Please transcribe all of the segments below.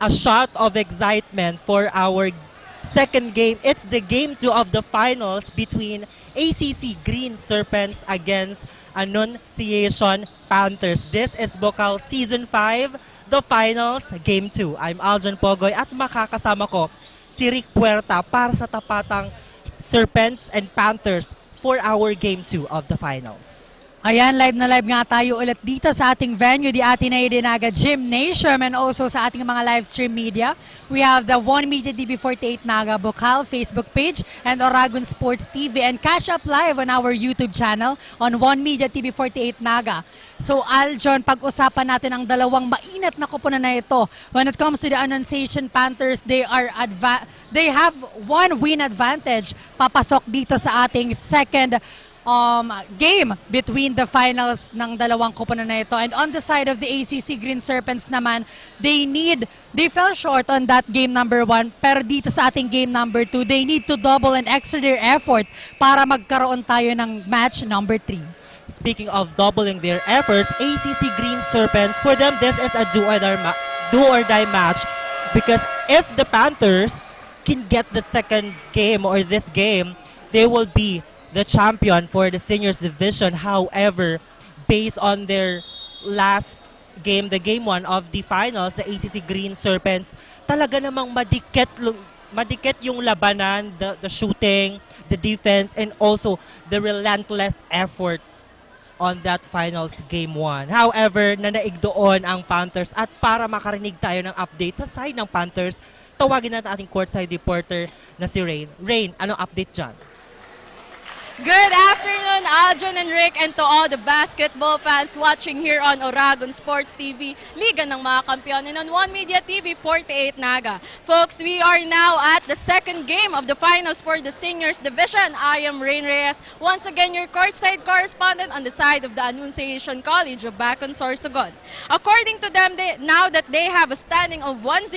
a shot of excitement for our second game. It's the game 2 of the finals between ACC Green Serpents against Annunciation Panthers. This is Bucal Season 5, the finals, Game 2. I'm Aljon Pogoy at makakasama ko si Rick Puerta para sa tapatang Serpents and Panthers for our Game 2 of the finals. Ayan, live na live nga tayo ulit dito sa ating venue, the Naga Gymnasium, and also sa ating mga live stream media. We have the One Media DB48 Naga Bucal Facebook page and Oragon Sports TV, and catch up live on our YouTube channel on One Media DB48 Naga. So Aljon, pag-usapan natin ang dalawang mainat na koponan na ito. When it comes to the Annunciation Panthers, they have one win advantage papasok dito sa ating second game between the finals ng dalawang koponan na ito. And on the side of the ACC Green Serpents naman, they fell short on that game number 1, pero dito sa ating game number 2, they need to double and extra their effort para magkaroon tayo ng match number 3. Speaking of doubling their efforts, ACC Green Serpents, for them this is a do or die match, because if the Panthers can get the second game or this game, they will be the champion for the seniors division. However, based on their last game, the game 1 of the finals, the ACC Green Serpents, talaga namang madikit yung labanan, the shooting, the defense, and also the relentless effort on that finals game 1. However, nanaig doon ang Panthers, at para makarinig tayo ng update sa side ng Panthers, tawagin natin ating courtside reporter na si Rain. Rain, anong update dyan? Good afternoon, Aljon and Rick, and to all the basketball fans watching here on Oragon Sports TV, Liga ng mga Kampiyon, and on One Media TV 48 Naga. Folks, we are now at the second game of the finals for the seniors division. I am Rain Reyes, once again your courtside correspondent on the side of the Annunciation College of Bacon, Sorsogon. According to them, now that they have a standing of 1-0,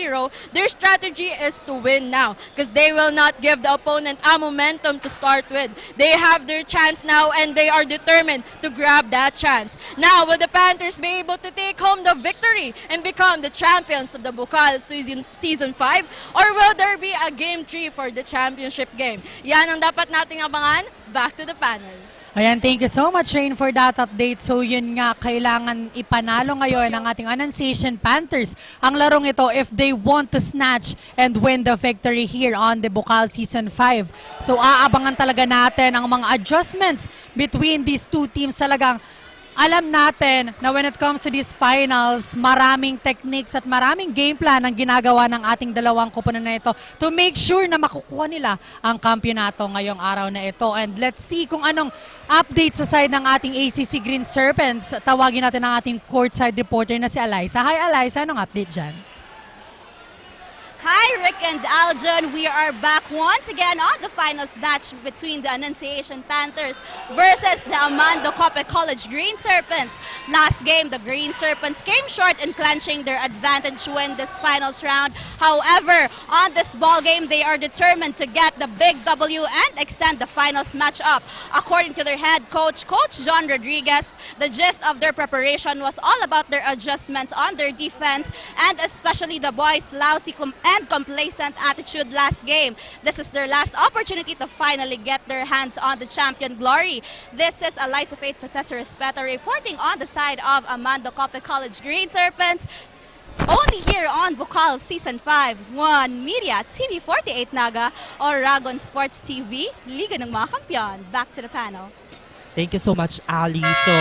their strategy is to win now, because they will not give the opponent a momentum to start with. They have their chance now, and they are determined to grab that chance. Now, will the Panthers be able to take home the victory and become the champions of the Bucal Season 5? Or will there be a Game 3 for the championship game? Yan ang dapat nating abangan. Back to the panel. Ayan, thank you so much, Rain, for that update. So yun nga, kailangan ipanalo ngayon ng ating Annunciation Panthers ang larong ito if they want to snatch and win the victory here on the Bucal Season 5. So aabangan talaga natin ang mga adjustments between these two teams. Talagang alam natin na when it comes to these finals, maraming techniques at maraming game plan ang ginagawa ng ating dalawang koponan na ito to make sure na makukuha nila ang kampyonato ngayong araw na ito. And let's see kung anong update sa side ng ating ACC Green Serpents. Tawagin natin ang ating courtside reporter na si Eliza. Hi Eliza, anong update dyan? Hi, Rick and Aljon. We are back once again on the finals match between the Annunciation Panthers versus the Amando College Green Serpents. Last game, the Green Serpents came short in clenching their advantage to win this finals round. However, on this ball game, they are determined to get the big W and extend the finals matchup. According to their head coach, Coach John Rodriguez, the gist of their preparation was all about their adjustments on their defense, and especially the boys' lousy and complacent attitude last game. This is their last opportunity to finally get their hands on the champion glory. This is Eliza Faith Patessa Respeta reporting on the side of Amando College Green Serpents. Only here on Bucal Season 5, One Media TV 48 Naga, Oragon Sports TV, Liga ng mga Kampiyon. Back to the panel. Thank you so much, Ali. So,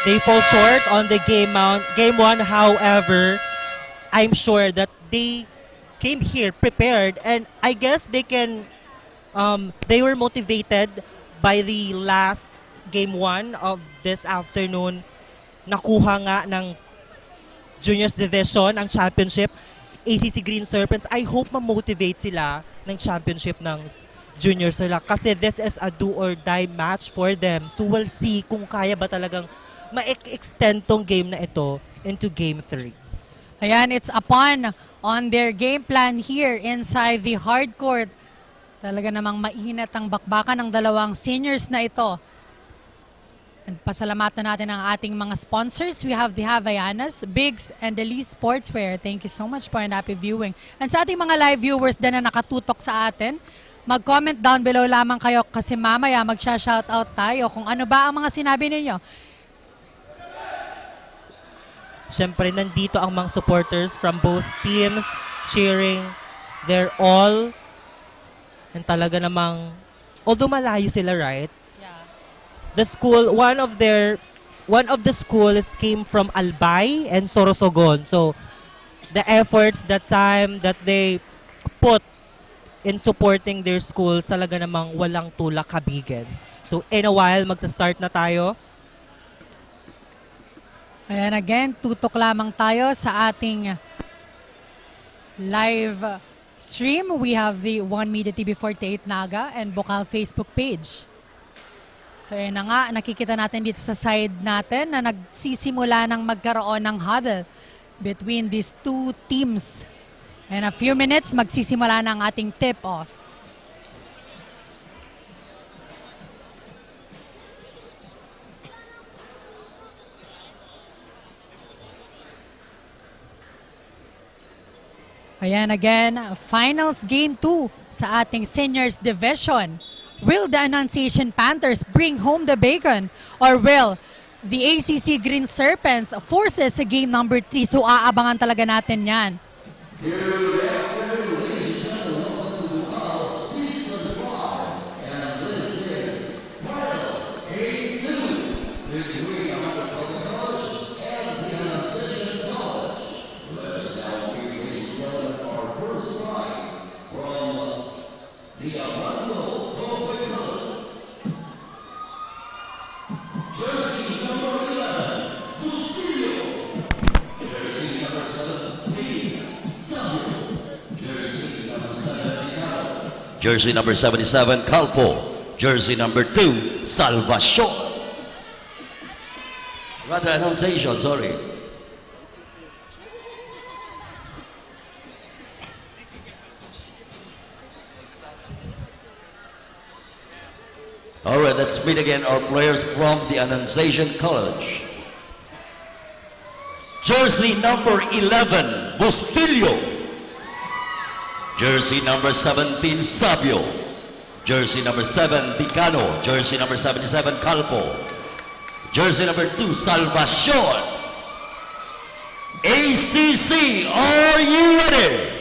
they fall short on the game 1. However, I'm sure that they came here prepared, and I guess they were motivated by the last game 1 of this afternoon. Nakuha nga ng Juniors Division ang championship, ACC Green Serpents. I hope ma-motivate sila ng championship ng juniors nila, kasi this is a do or die match for them. So we'll see kung kaya ba talagang ma-extend tong game na ito into game 3. Ayan, it's upon on their game plan here inside the hard court. Talaga namang mainat ang bakbakan ng dalawang seniors na ito. And pasalamatan natin ang ating mga sponsors. We have the Havaianas, Bigs, and the Lee Sportswear. Thank you so much for an happy viewing. And sa ating mga live viewers din na nakatutok sa atin, mag-comment down below lamang kayo kasi mamaya magsha-shoutout tayo kung ano ba ang mga sinabi ninyo. Siyempre, nandito ang mga supporters from both teams cheering their all. And talaga namang, although malayo sila, right? The school, one of the schools came from Albay and Sorsogon. So, the efforts, the time that they put in supporting their schools, talaga namang walang tulak kabigin. So, in a while, magsa-start na tayo. Ayan, again, tutok lamang tayo sa ating live stream. We have the One Media TV 48 Naga and Bucal Facebook page. So yun na nga, nakikita natin dito sa side natin na nagsisimula ng magkaroon ng huddle between these two teams. In a few minutes, magsisimula na ang ating tip-off. Ayan, again, finals game 2 sa ating seniors division. Will the Annunciation Panthers bring home the bacon? Or will the ACC Green Serpents forces sa game number 3? So aabangan talaga natin yan. Jersey number 77, Calpo. Jersey number 2, Salvacion. Rather, Annunciation, sorry. All right, let's meet again our players from the Annunciation College. Jersey number 11, Bustillo. Jersey number 17, Sabio. Jersey number 7, Picano. Jersey number 77, Calpo. Jersey number 2, Salvacion. ACC, are you ready?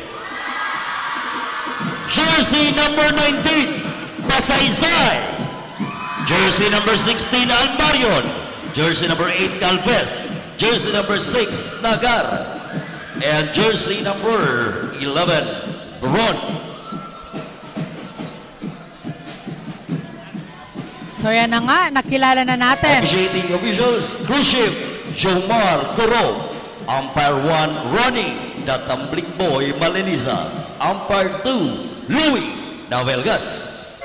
Jersey number 19, Pasaysay. Jersey number 16, Almarion. Jersey number 8, Galvez. Jersey number 6, Nagar. And jersey number 11, Ron. So yan na nga, nakilala na natin. Officiating officials, cruise ship, Jomar Coro. Umpire 1, Ronnie, the Tumbling Boy Maliniza. Umpire 2, Louie Navelgas.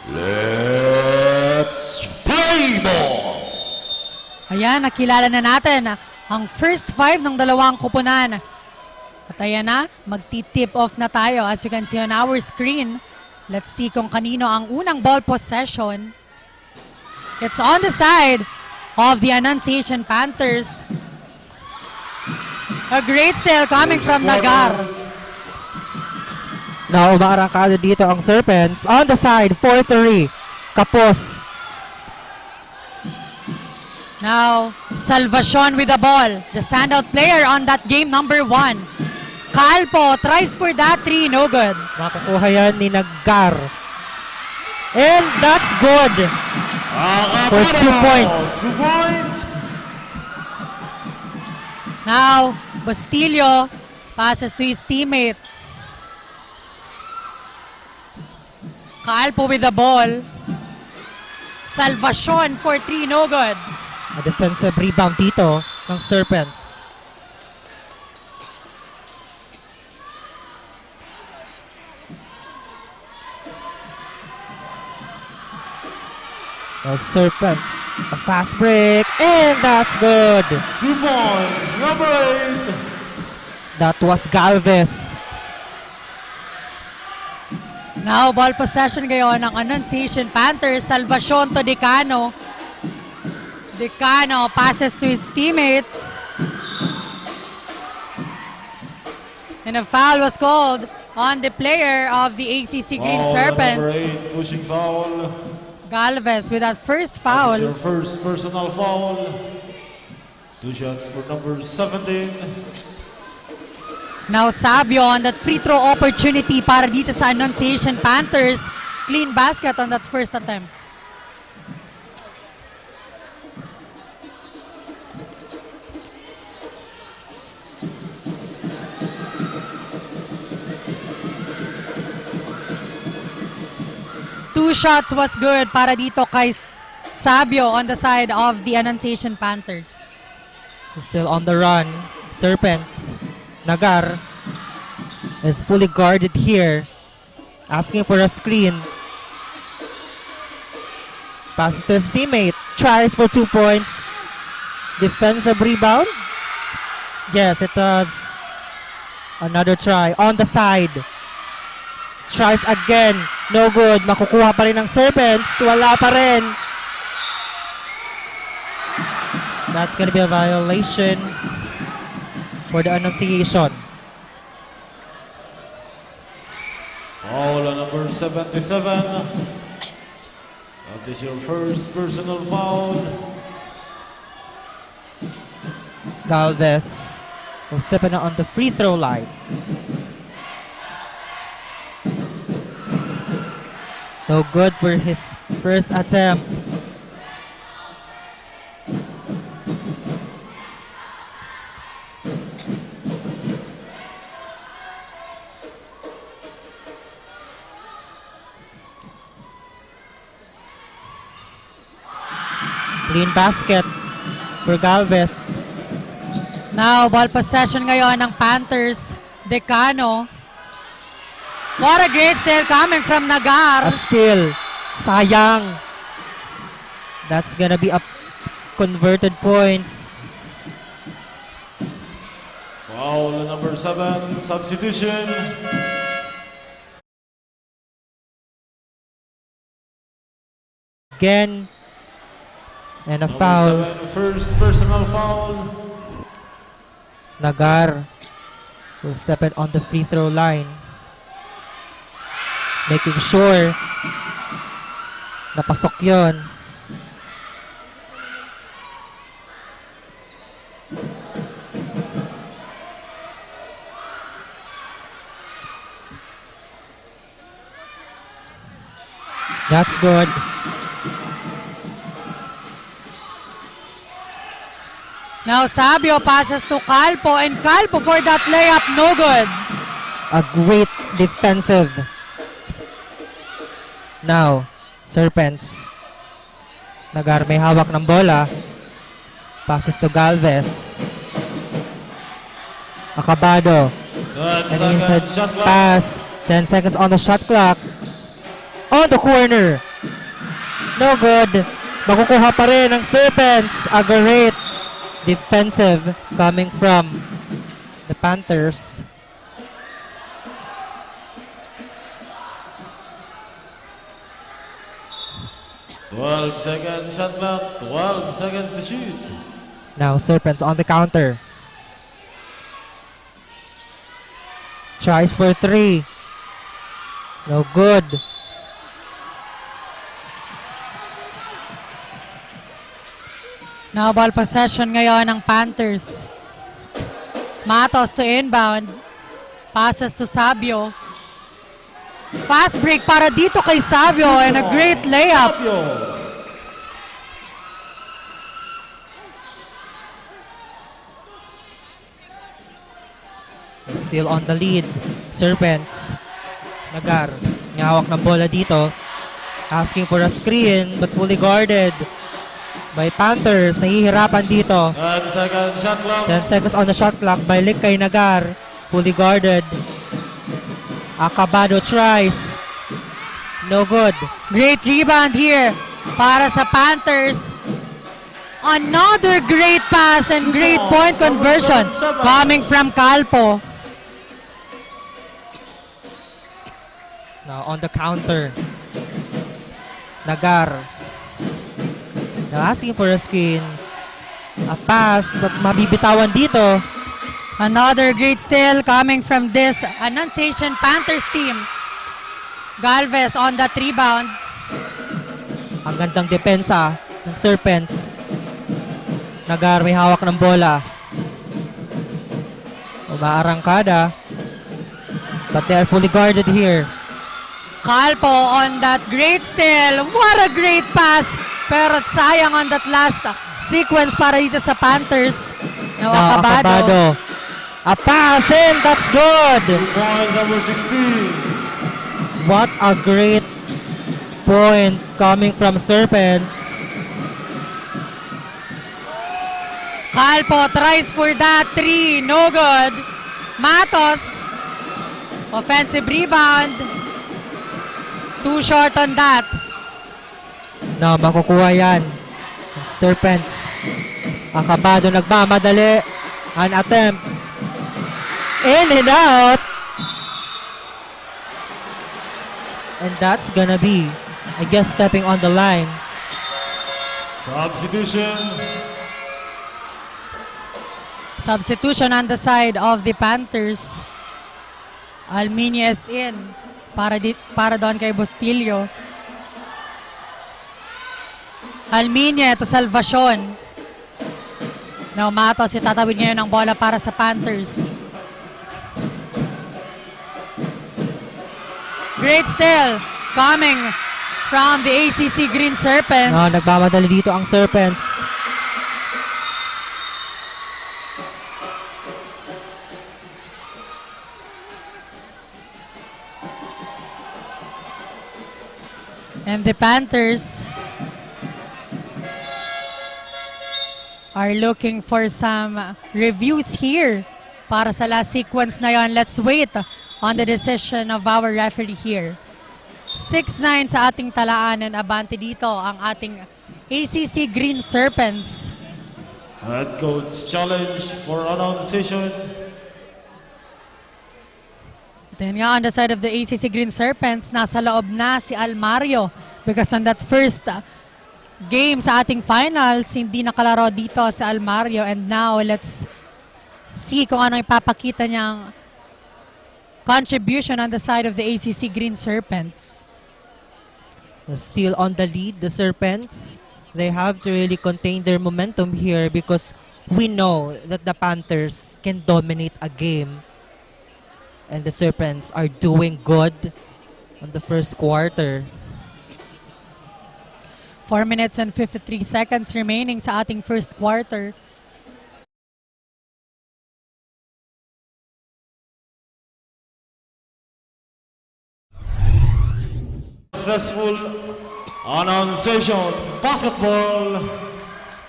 Let's play ball! Ayan, nakilala na natin ang first 5 ng dalawang kupunan. At ayan na, magti-tip off na tayo. As you can see on our screen, let's see kung kanino ang unang ball possession. It's on the side of the Annunciation Panthers. A great steal coming from Nagar. Now, umaarangkada dito ang Serpents. On the side, 4-3. Kapos. Now, Salvacion with the ball. The standout player on that game, number 1. Calpo tries for that 3, no good. Makukuha yan ni Nagar. And that's good. For 2 points. 2 points. Now, Bustillo passes to his teammate. Calpo with the ball. Salvacion for 3, no good. A defensive rebound dito ng Serpents. Now Serpent, a fast break, and that's good. 2 points, number 8. That was Galvez. Now, ball possession ngayon ng Annunciation Panthers. Salvacion to Decano. Decano passes to his teammate. And a foul was called on the player of the ACC Green Serpents. Number 8, pushing foul. Galvez with that first That's foul. your first personal foul. 2 shots for number 17. Now Sabio on that free throw opportunity para dito sa Annunciation Panthers. Clean basket on that first attempt. Two shots was good para dito kay Sabio on the side of the Annunciation Panthers. Still on the run. Serpents. Nagar is fully guarded here. Asking for a screen. Passes to his teammate. Tries for 2 points. Defensive rebound. Yes, it was another try. On the side. Tries again. No good. Makukuha pa rin ng Serpents. Wala pa rin. That's gonna be a violation for the Annunciation. Foul on number 77. That is your first personal foul. Galvez will step in on the free throw line. No good for his first attempt. Clean basket for Galvez. Now, ball possession ngayon ng Panthers. Decano. What a great steal coming from Nagar. A steal. Sayang. That's gonna be up converted points. Foul on number 7. Substitution. Again. And a Number foul. 7, first personal foul. Nagar will step in on the free throw line. Making sure napasok yon. That's good. Now, Sabio passes to Calpo, and Calpo for that layup, no good. A great defensive. Now, Serpents. Nagar may hawak ng bola. Passes to Galvez. Acabado. And inside pass. 10 seconds on the shot clock. On the corner. No good. Makukuha pa rin ng Serpents. A great defensive coming from the Panthers. Seconds shot clock, 12 seconds to shoot. Now Serpents on the counter. Tries for 3. No good. Now, ball possession ngayon ng Panthers. Matos to inbound. Passes to Sabio. Fast break para dito kay Sabio and a great layup. Sabio. Still on the lead. Serpents. Nagar. Ngawak ng bola dito. Asking for a screen but fully guarded by Panthers. Nahihirapan dito. 10 seconds shot clock. 10 seconds on the shot clock. Balik kay Nagar. Fully guarded. Acabado tries. No good. Great rebound here para sa Panthers. Another great pass and great point conversion coming from Calpo. Now on the counter. Nagar. Now asking for a screen. A pass at mabibitawan dito. Another great steal coming from this Annunciation Panthers team. Galvez on that rebound. Ang gandang depensa ng Serpents. Nagar may hawak ng bola. Umaarangkada. But they are fully guarded here. Calpo on that great steal. What a great pass. Pero sayang on that last sequence para dito sa Panthers. Now, Acabado. A pass in. That's good. Points number 16. What a great point coming from Serpents. Calpo tries for that three. No good. Matos. Offensive rebound. Too short on that. Now, makukuha yan. Serpents. Acabado nagmamadali. An attempt. In and out. And that's gonna be, I guess, stepping on the line. Substitution. Substitution on the side of the Panthers. Almiñez in para doon kay Bustillo. Almiñez to Salvacion. Now Matos itatawid ngayon ng bola para sa Panthers. Great steal coming from the ACC Green Serpents. No, nagmamadali dito ang Serpents. And the Panthers are looking for some reviews here para sa last sequence na yon. Let's wait on the decision of our referee here. 6-9 sa ating talaan and abante dito ang ating ACC Green Serpents. Head coach challenge for Annunciation. Then nga on the side of the ACC Green Serpents, nasa loob na si Almario because on that first game sa ating finals, hindi nakalaro dito si Almario, and now let's see kung ano ipapakita niyang contribution on the side of the ACC Green Serpents. Still on the lead, the Serpents. They have to really contain their momentum here because we know that the Panthers can dominate a game. And the Serpents are doing good on the first quarter. 4 minutes and 53 seconds remaining sa ating first quarter. Successful Annunciation basketball.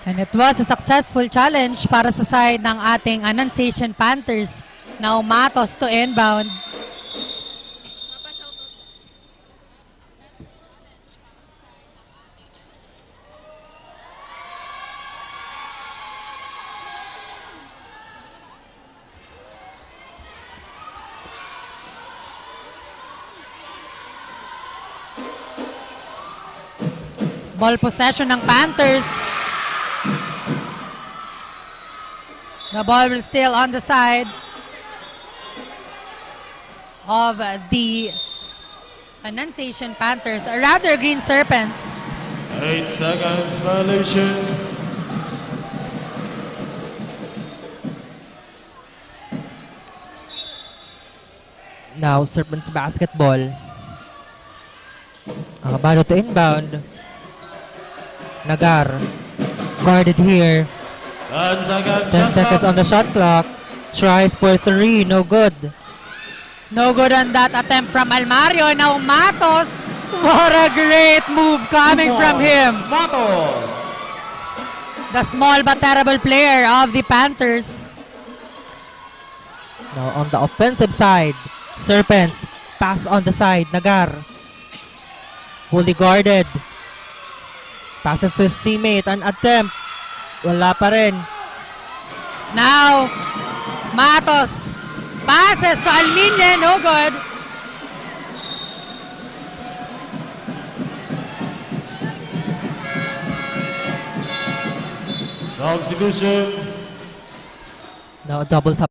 And it was a successful challenge para sa side ng ating Annunciation Panthers. Now Matos to inbound. Ball possession ng Panthers. The ball will still on the side of the Annunciation Panthers, or rather Green Serpents. 8 seconds violation. Now, Serpents basketball. Acabado to inbound. Nagar. Guarded here. 10 seconds on the shot clock. Tries for 3. No good. No good on that attempt from Almario. Now Matos. What a great move coming from him. Matos. The small but terrible player of the Panthers. Now on the offensive side, Serpents. Pass on the side. Nagar. Fully guarded. Passes to his teammate. An attempt. Wala pa rin. Now, Matos passes to Almiñez. No good. Substitution. Now a double sub.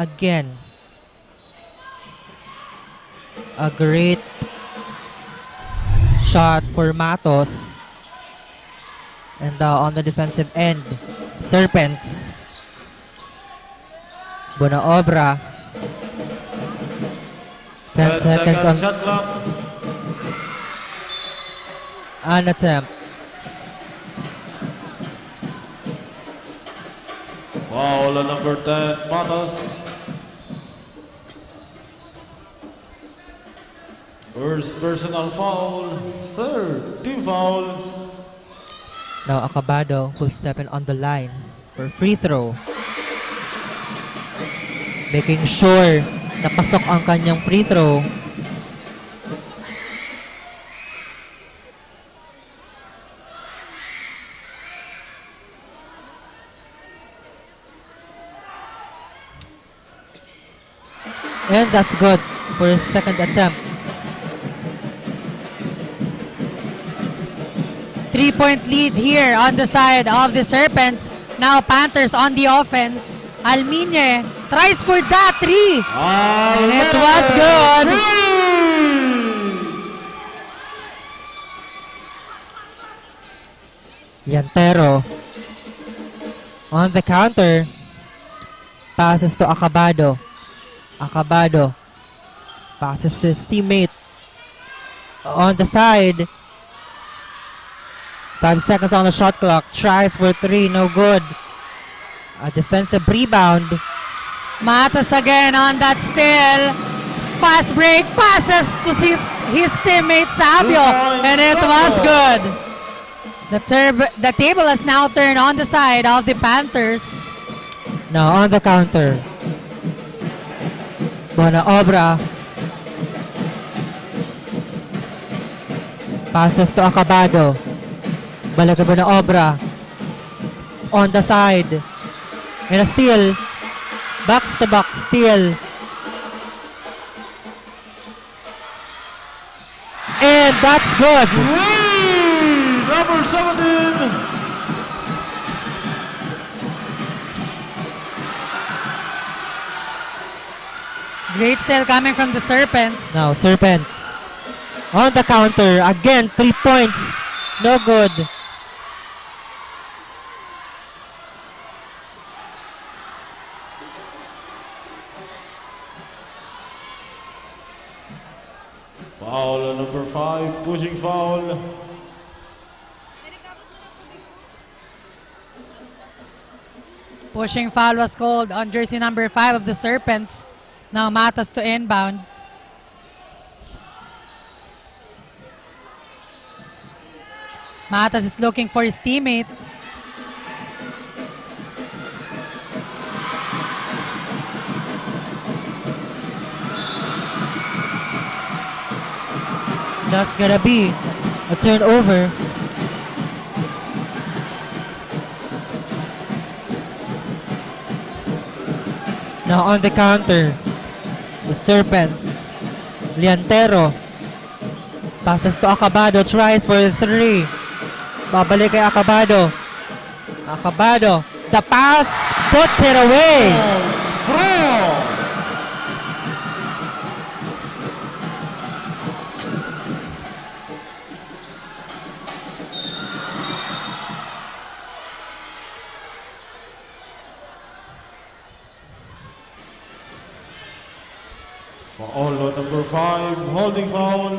Again. A great shot for Matos. And on the defensive end, Serpents. Buena obra. 10 seconds on shot clock. an attempt. Foul on number 10, Matos. First personal foul, third team fouls. Now Acabado will step in on the line for free throw. Making sure na pasok ang kanyang free throw. And that's good for his second attempt. 3-point lead here on the side of the Serpents. Now Panthers on the offense. Almine tries for that three. And it was good. Yantero on the counter. Passes to Acabado. Acabado passes to his teammate on the side. 5 seconds on the shot clock. Tries for three, no good. A defensive rebound. Matos again on that steal. Fast break passes to his teammate Sabio. And it was good. The table has now turned on the side of the Panthers. Now on the counter. Buena obra. Passes to Acabado. Balik na Buena obra. On the side. And a steal. Box to box steal. And that's good. Number 17. Great steal coming from the Serpents. Now Serpents on the counter. Again, 3 points. No good. Foul on number 5, pushing foul. Pushing foul was called on jersey number 5 of the Serpents. Now Matos to inbound. Matos is looking for his teammate. That's gonna be a turnover. Now on the counter, the Serpents. Liantero. Passes to Acabado. Tries for three. Babalik kay Acabado. Acabado. The pass. Puts it away. Strong. Foul on number 5, holding foul.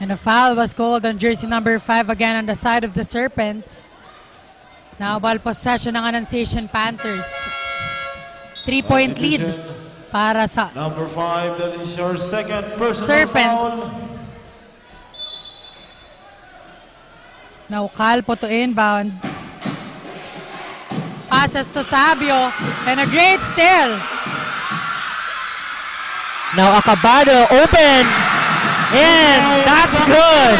And a foul was called on jersey number 5 again on the side of the Serpents. Now ball possession ng Annunciation Panthers. 3-point lead para sa Number 5, that is your second personal Serpents. foul. Now Calpo to inbound. Passes to Sabio. And a great steal. Now Acabado open. And that's good.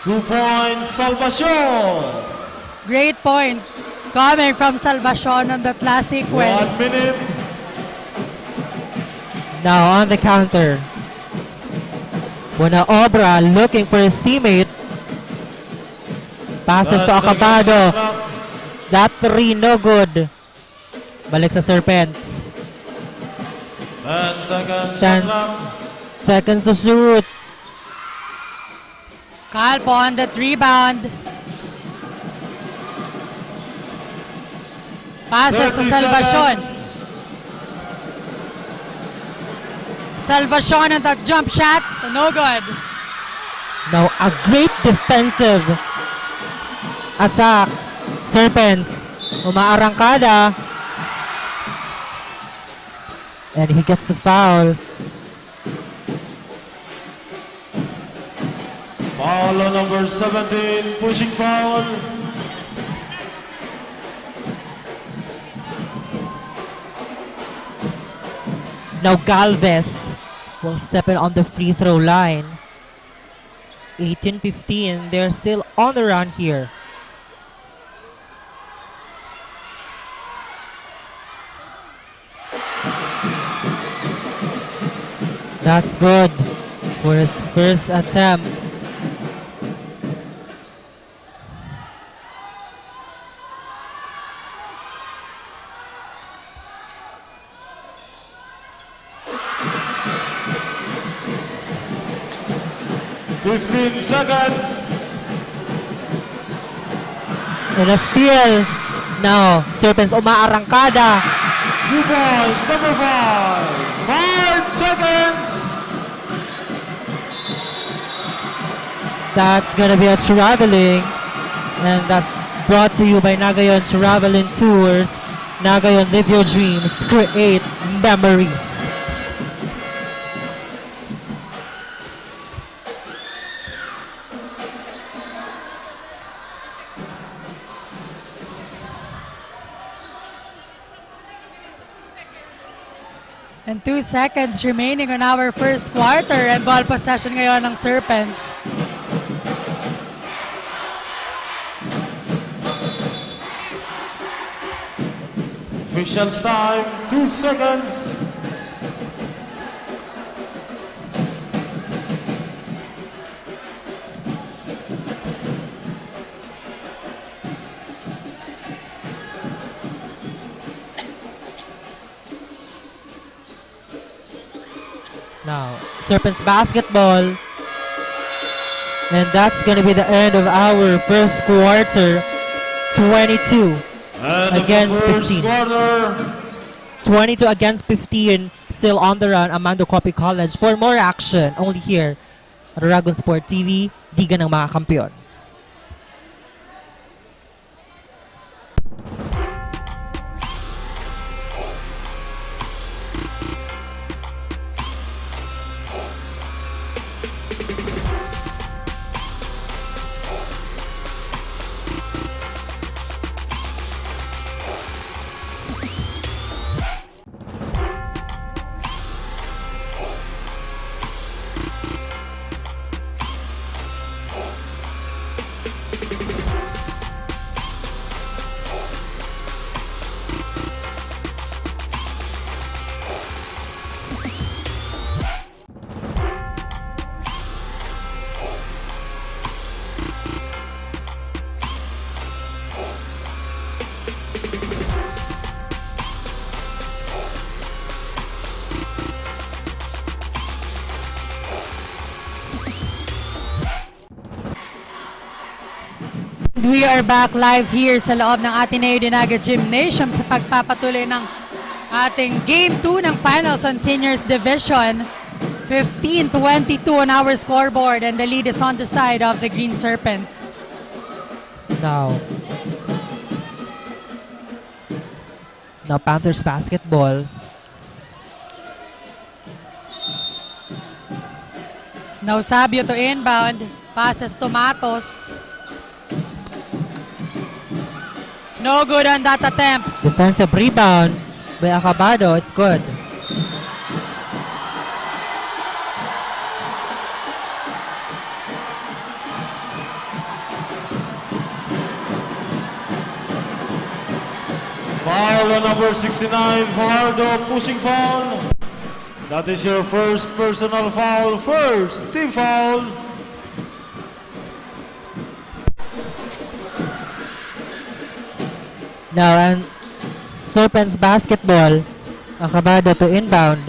Two-point Salvacion. Great point coming from Salvacion on that last 1 sequence. minute Now on the counter. Buena-obra looking for his teammate. Passes to Acabado. That 3 no good. Balik sa Serpents. 10 seconds. 10 seconds to shoot. Calpo on that rebound. Passes sa 30 Salvacion. seconds. Salvacion on that jump shot. No good. Now a great defensive attack. Serpents. Umaarangkada. And he gets the foul. Foul on number 17, pushing foul. Now Galvez will step in on the free throw line. 18-15. They're still on the run here. That's good for his first attempt. Fifteen seconds. And a steal. Now, Serpents umaarangkada. 2 points, number 5. 5 seconds. That's gonna be a traveling. And that's brought to you by Nagayon Traveling Tours. Nagayon, live your dreams, create memories. And 2 seconds remaining on our first quarter and ball possession ngayon ng Serpents. Officials time, 2 seconds. Now, Serpents basketball. And that's going to be the end of our first quarter. 22 And against the first 15. quarter. 22 against 15. Still on the run, Amando Copy College. For more action, only here at Oragon Sport TV, Liga ng mga Kampiyon. We are back live here sa loob ng Ateneo de Naga Gymnasium sa pagpapatuloy ng ating Game 2 ng Finals on Seniors Division. 15-22 on our scoreboard and the lead is on the side of the Green Serpents. Now Panthers basketball. Now Sabio to inbound. Passes to Matos. No good on that attempt. Defensive rebound by Acabado. It's good. Foul on number 69, Fajardo, pushing foul. That is your first personal foul. First team foul. Now, and Serpents basketball. Acabado to inbound.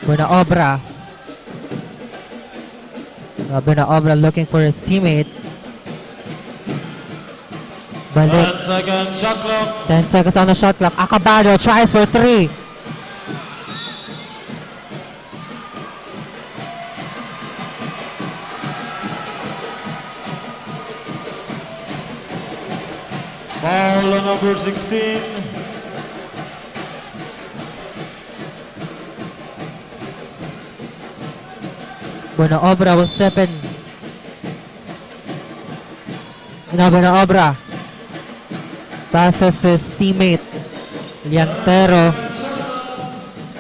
Buena Obra looking for his teammate. Balik. 10 seconds shot clock. 10 seconds on the shot clock. Acabado tries for 3. Foul on number 16. Buena Obra will step in. Now Buena Obra passes to his teammate Liantero.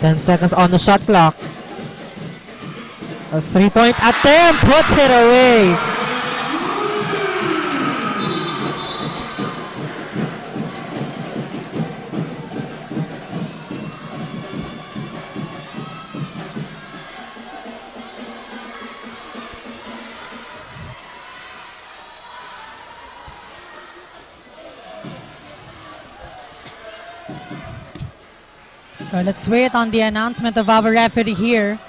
10 seconds on the shot clock. A 3-point attempt, puts it away. So let's wait on the announcement of our referee here.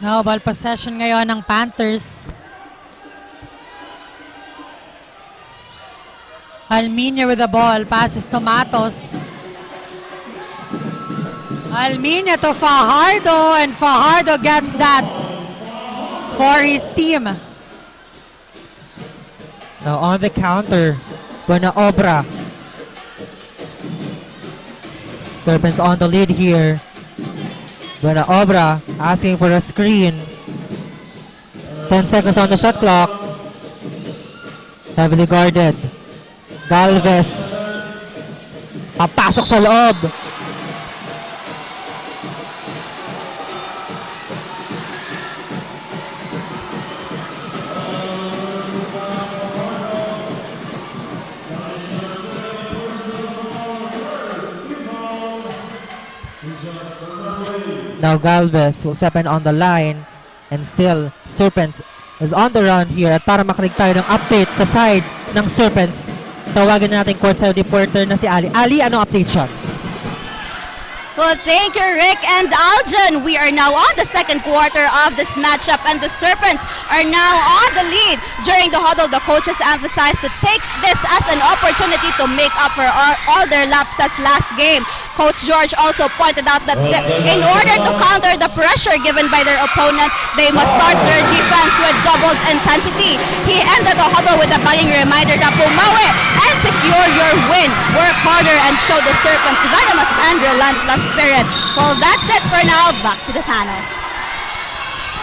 Now, ball possession ngayon ng Panthers. Alminia with the ball, passes to Matos. Alminia to Fajardo, and Fajardo gets that for his team. Now on the counter, Buena Obra. Serpents on the lead here. Buena Obra asking for a screen. 10 seconds on the shot clock. Heavily guarded. Galvez. Papasok sa loob. Now Galvez will step in on the line, and still Serpents is on the run here. At para makinig tayo ng update sa side ng Serpents, tawagan natin courtside reporter na si Ali. Ali, anong update siya? Well, thank you, Rick and Aljan. We are now on the second quarter of this matchup, and the Serpents are now on the lead. During the huddle, the coaches emphasized to take this as an opportunity to make up for all their lapses last game. Coach George also pointed out that in order to counter the pressure given by their opponent, they must start their defense with doubled intensity. He ended the huddle with a banging reminder that pumawi and secure your win. Work harder and show the Serpents venomous and relentless spirit. Well, that's it for now. Back to the panel.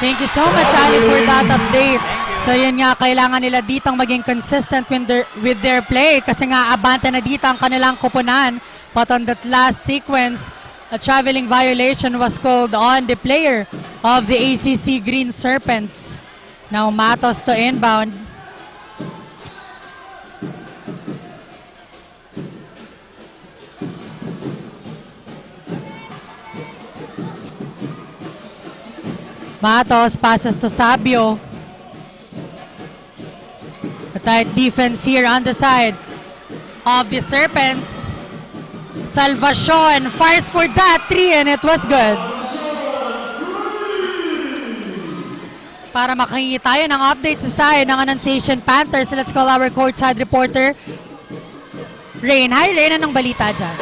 Thank you so much, Ali, for that update. So yun nga, kailangan nila ditong maging consistent with their play kasi nga abante na dito ang kanilang kupunan. But on that last sequence, a traveling violation was called on the player of the ACC Green Serpents. Now Matos to inbound. Matos passes to Sabio. A tight defense here on the side of the Serpents. Salvacion fires for that 3 and it was good. Para makahingi tayo ng update sa side ng Annunciation Panthers, let's call our courtside reporter, Rain. Hi, Rain. Anong balita dyan?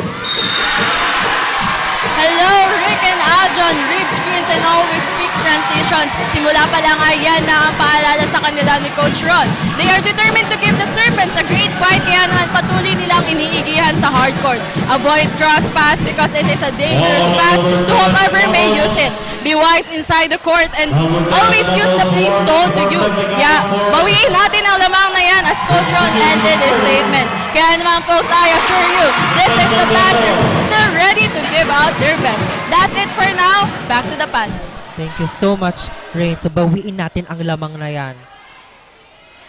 Hello, Rick and Aljon. Read screens and always speaks transitions. Simula pa lang ay yan na ang paalala sa kanila ni Coach Ron. They are determined to give the Serpents a great fight, kaya naman patuloy nilang iniigihan sa hardcourt. Avoid cross pass because it is a dangerous pass to whomever may use it. Be wise inside the court and always use the place told to you. Yeah, bawiin natin ang lamang na yan as Coach Ron ended his statement. Kaya naman folks, I assure you, this is the Panthers still ready to give out their best. That's it for now. Back to the panel. Thank you so much, Rain. So bawiin natin ang lamang na yan.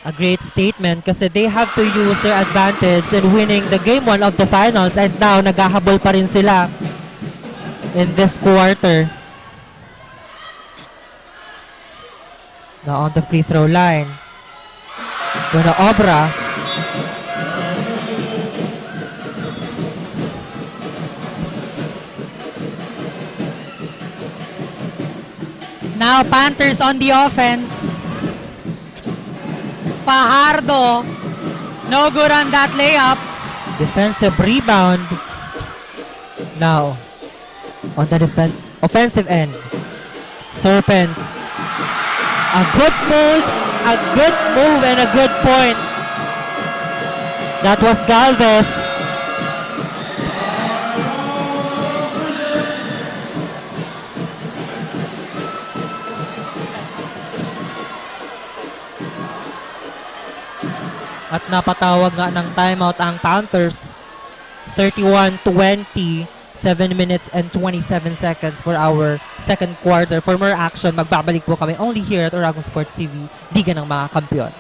A great statement kasi they have to use their advantage in winning the game 1 of the finals and now naghahabol pa rin sila in this quarter. Now on the free throw line. Buena obra. Now Panthers on the offense. Fajardo, no good on that layup. Defensive rebound. Now, on the offensive end, Serpents. A good fold, a good move, and a good point. That was Galvez. At napatawag nga ng timeout ang Panthers. 31-20, 7 minutes and 27 seconds for our second quarter. For more action, magbabalik po kami only here at Oragon Sports TV, Liga ng mga Kampiyon.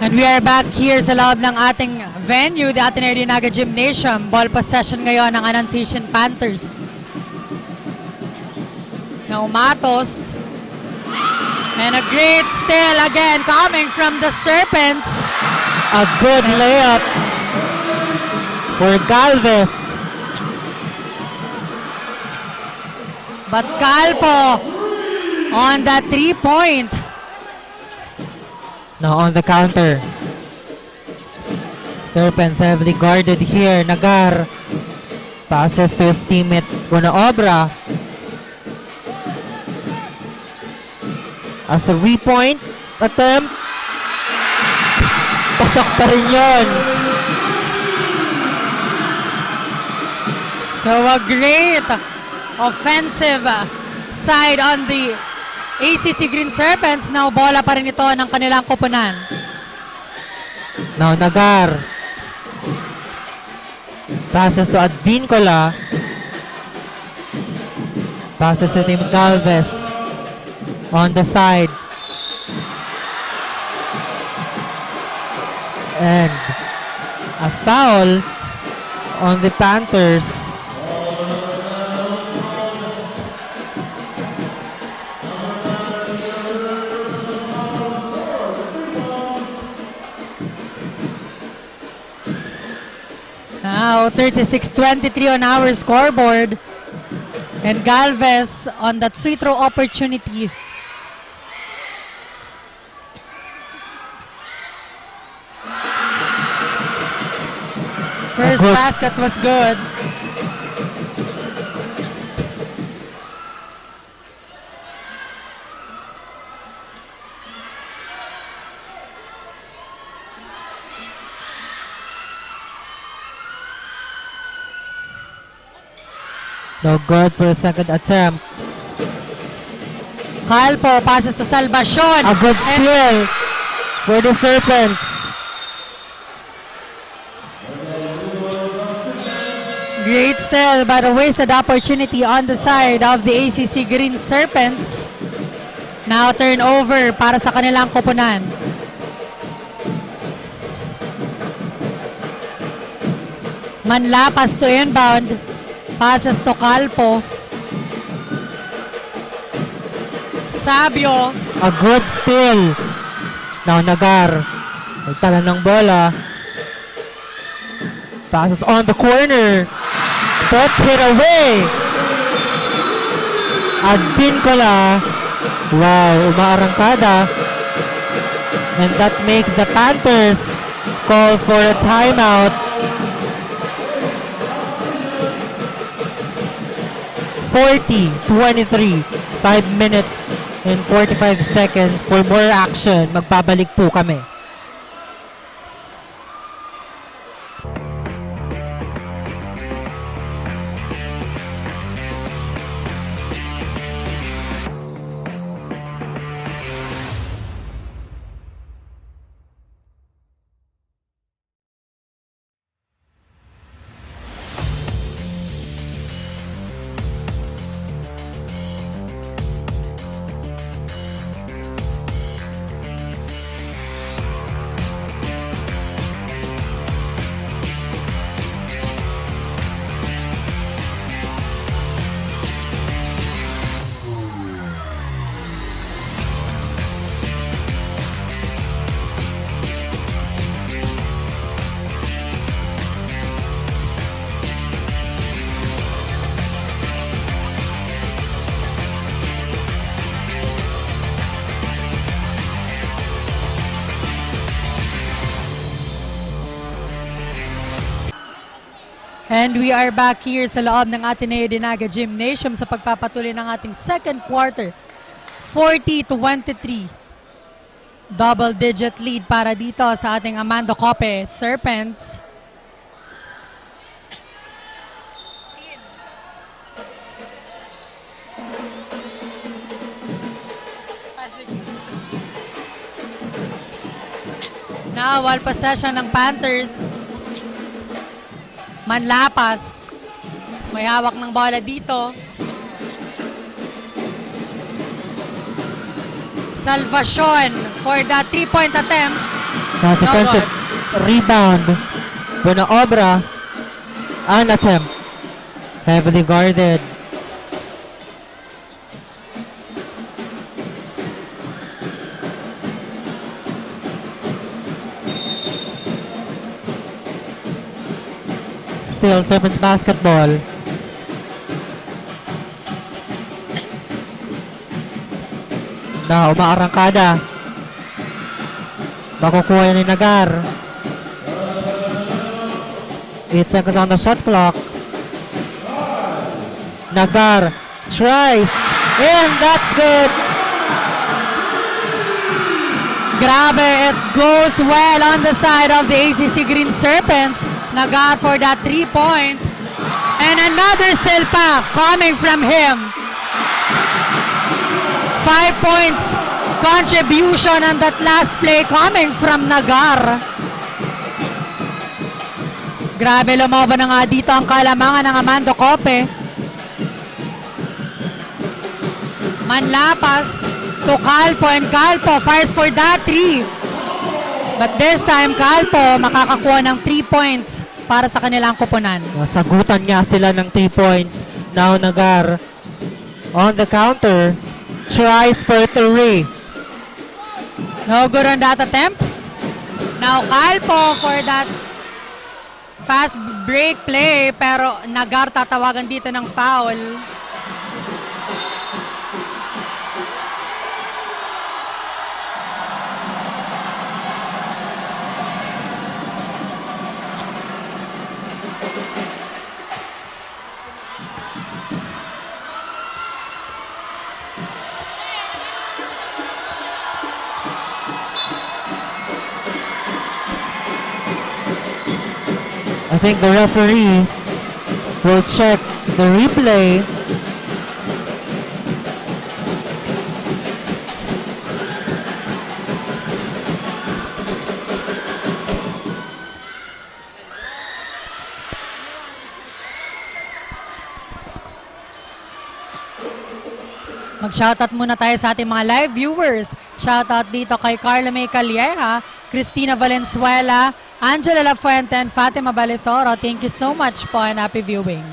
And we are back here sa loob ng ating venue, the Ateneo de Naga Gymnasium. Ball possession ngayon ng Annunciation Panthers. Now Matos. And a great steal again coming from the Serpents. A good layup for Galvez. But Calpo on that 3-point. Now on the counter. Serpents heavily guarded here. Nagar passes to his teammate Buena Obra. A 3-point attempt. Pasok pa rin yun. So a great offensive side on the ACC Green Serpents. Now bola pa rin ito ng kanilang koponan. Now Nagar passes to Advincola. Passes to Tim Galvez on the side. And a foul on the Panthers. Now 36-23 on our scoreboard. And Galvez on that free throw opportunity. First basket was good. No good for a second attempt. Calpo passes to Salvacion. A good steal for the Serpents. Great steal, but a wasted opportunity on the side of the ACC Green Serpents. Now turnover para sa kanilang koponan. Manlapas to inbound. Passes to Calpo. Sabio. A good steal. Now Nagar. Nagtala ng bola. Passes on the corner. Puts it away. Adincola. Wow, umaarangkada. And that makes the Panthers calls for a timeout. 40-23. 5 minutes and 45 seconds for more action. Magbabalik po kami. And we are back here sa loob ng Ateneo de Naga Gymnasium sa pagpapatuloy ng ating second quarter. 40-23. Double-digit lead para dito sa ating Amando Cope Serpents. Now, ball possession ng Panthers. Manlapas. May hawak ng bola dito. Salvacion for the 3-point attempt. Defensive rebound. Buena obra. An attempt. Heavily guarded. Still Serpents basketball. Na umaarangkada. Makukuha ni Nagar. 8 seconds on the shot clock. Nagar tries. And that's good. Grabe, it goes well on the side of the ACC Green Serpents. Nagar for that 3-point. And another silpa coming from him. 5 points contribution on that last play coming from Nagar. Grabe, lumoban na nga dito ang kalamangan ng Amando Cope. Manlapas to Calpo, and Calpo fires for that 3. But this time, Calpo makakakuha ng 3 points para sa kanilang kupunan. Nasagutan nga sila ng 3 points. Now Nagar on the counter. Tries for 3. No good on that attempt. Now Calpo for that fast break play, pero Nagar tatawagan dito ng foul. I think the referee will check the replay. Mag-shoutout muna tayo sa ating mga live viewers. Shoutout dito kay Carla May Calieja, Cristina Valenzuela, Angela Lafuente, and Fatima Balesoro. Thank you so much po and happy viewing.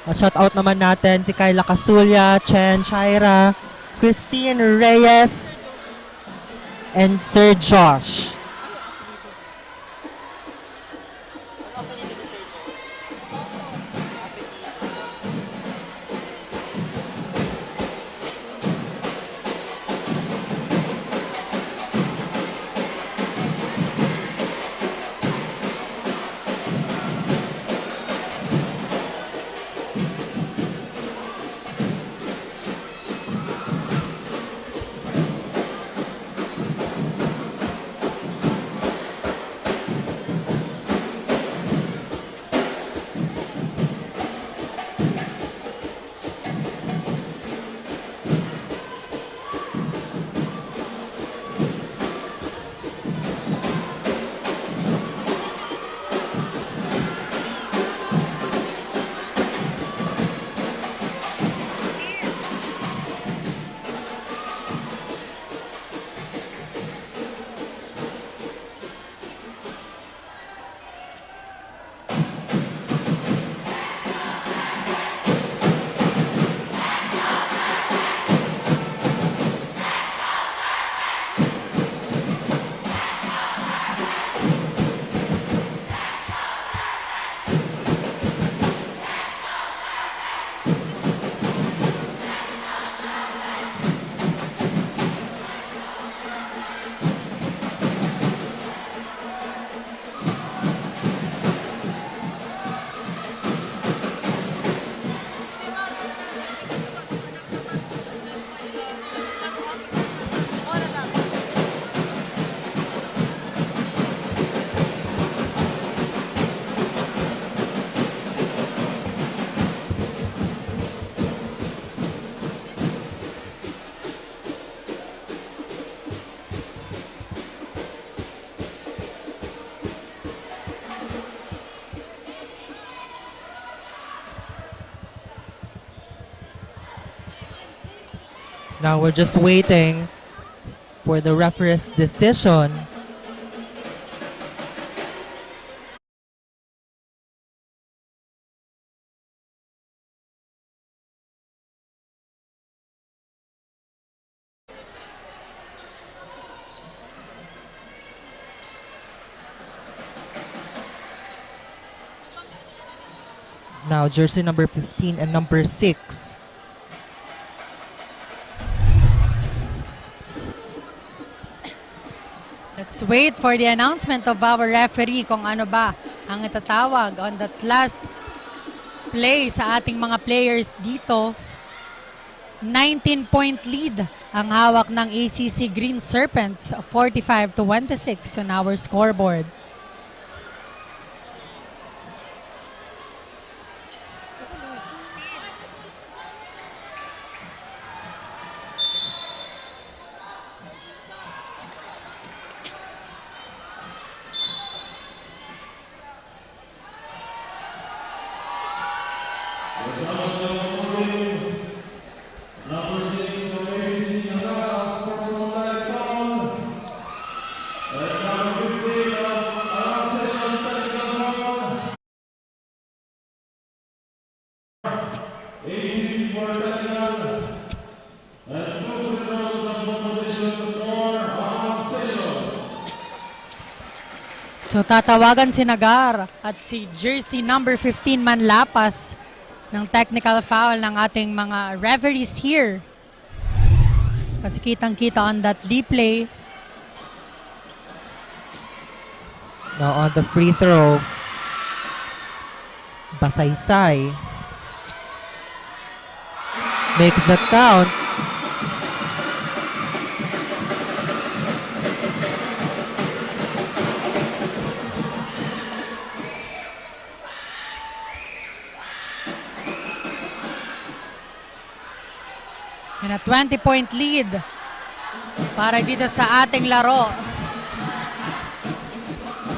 Shoutout naman natin si Kyla Casulia, Chen Shaira, Christine Reyes, and Sir Josh. Now we're just waiting for the referee's decision. Now jersey number 15 and number 6. Let's wait for the announcement of our referee kung ano ba ang itatawag on that last play sa ating mga players dito. 19-point lead ang hawak ng ACC Green Serpents, 45-26 on our scoreboard. So tatawagan si Nagar at si jersey number 15 Manlapas ng technical foul ng ating mga referees here. Kasi kitang-kita on that replay. Now on the free throw, Basaysay makes the count. And a 20-point lead para dito sa ating laro.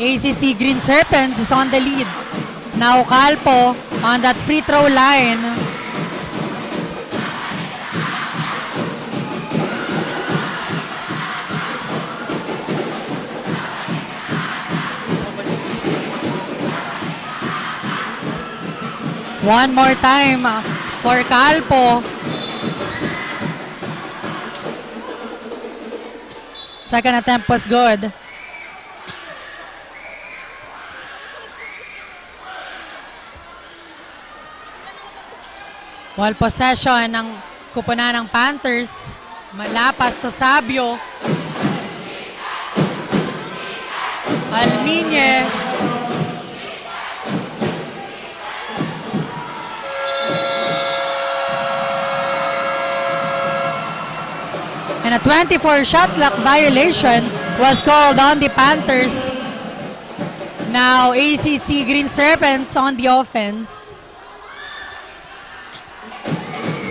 ACC Green Serpents is on the lead. Now Calpo on that free throw line. One more time for Calpo. Second attempt was good. Ball possession ng kupunan ng Panthers. Malapas to Sabio. Alminye. And a 24 shot clock violation was called on the Panthers. Now ACC Green Serpents on the offense.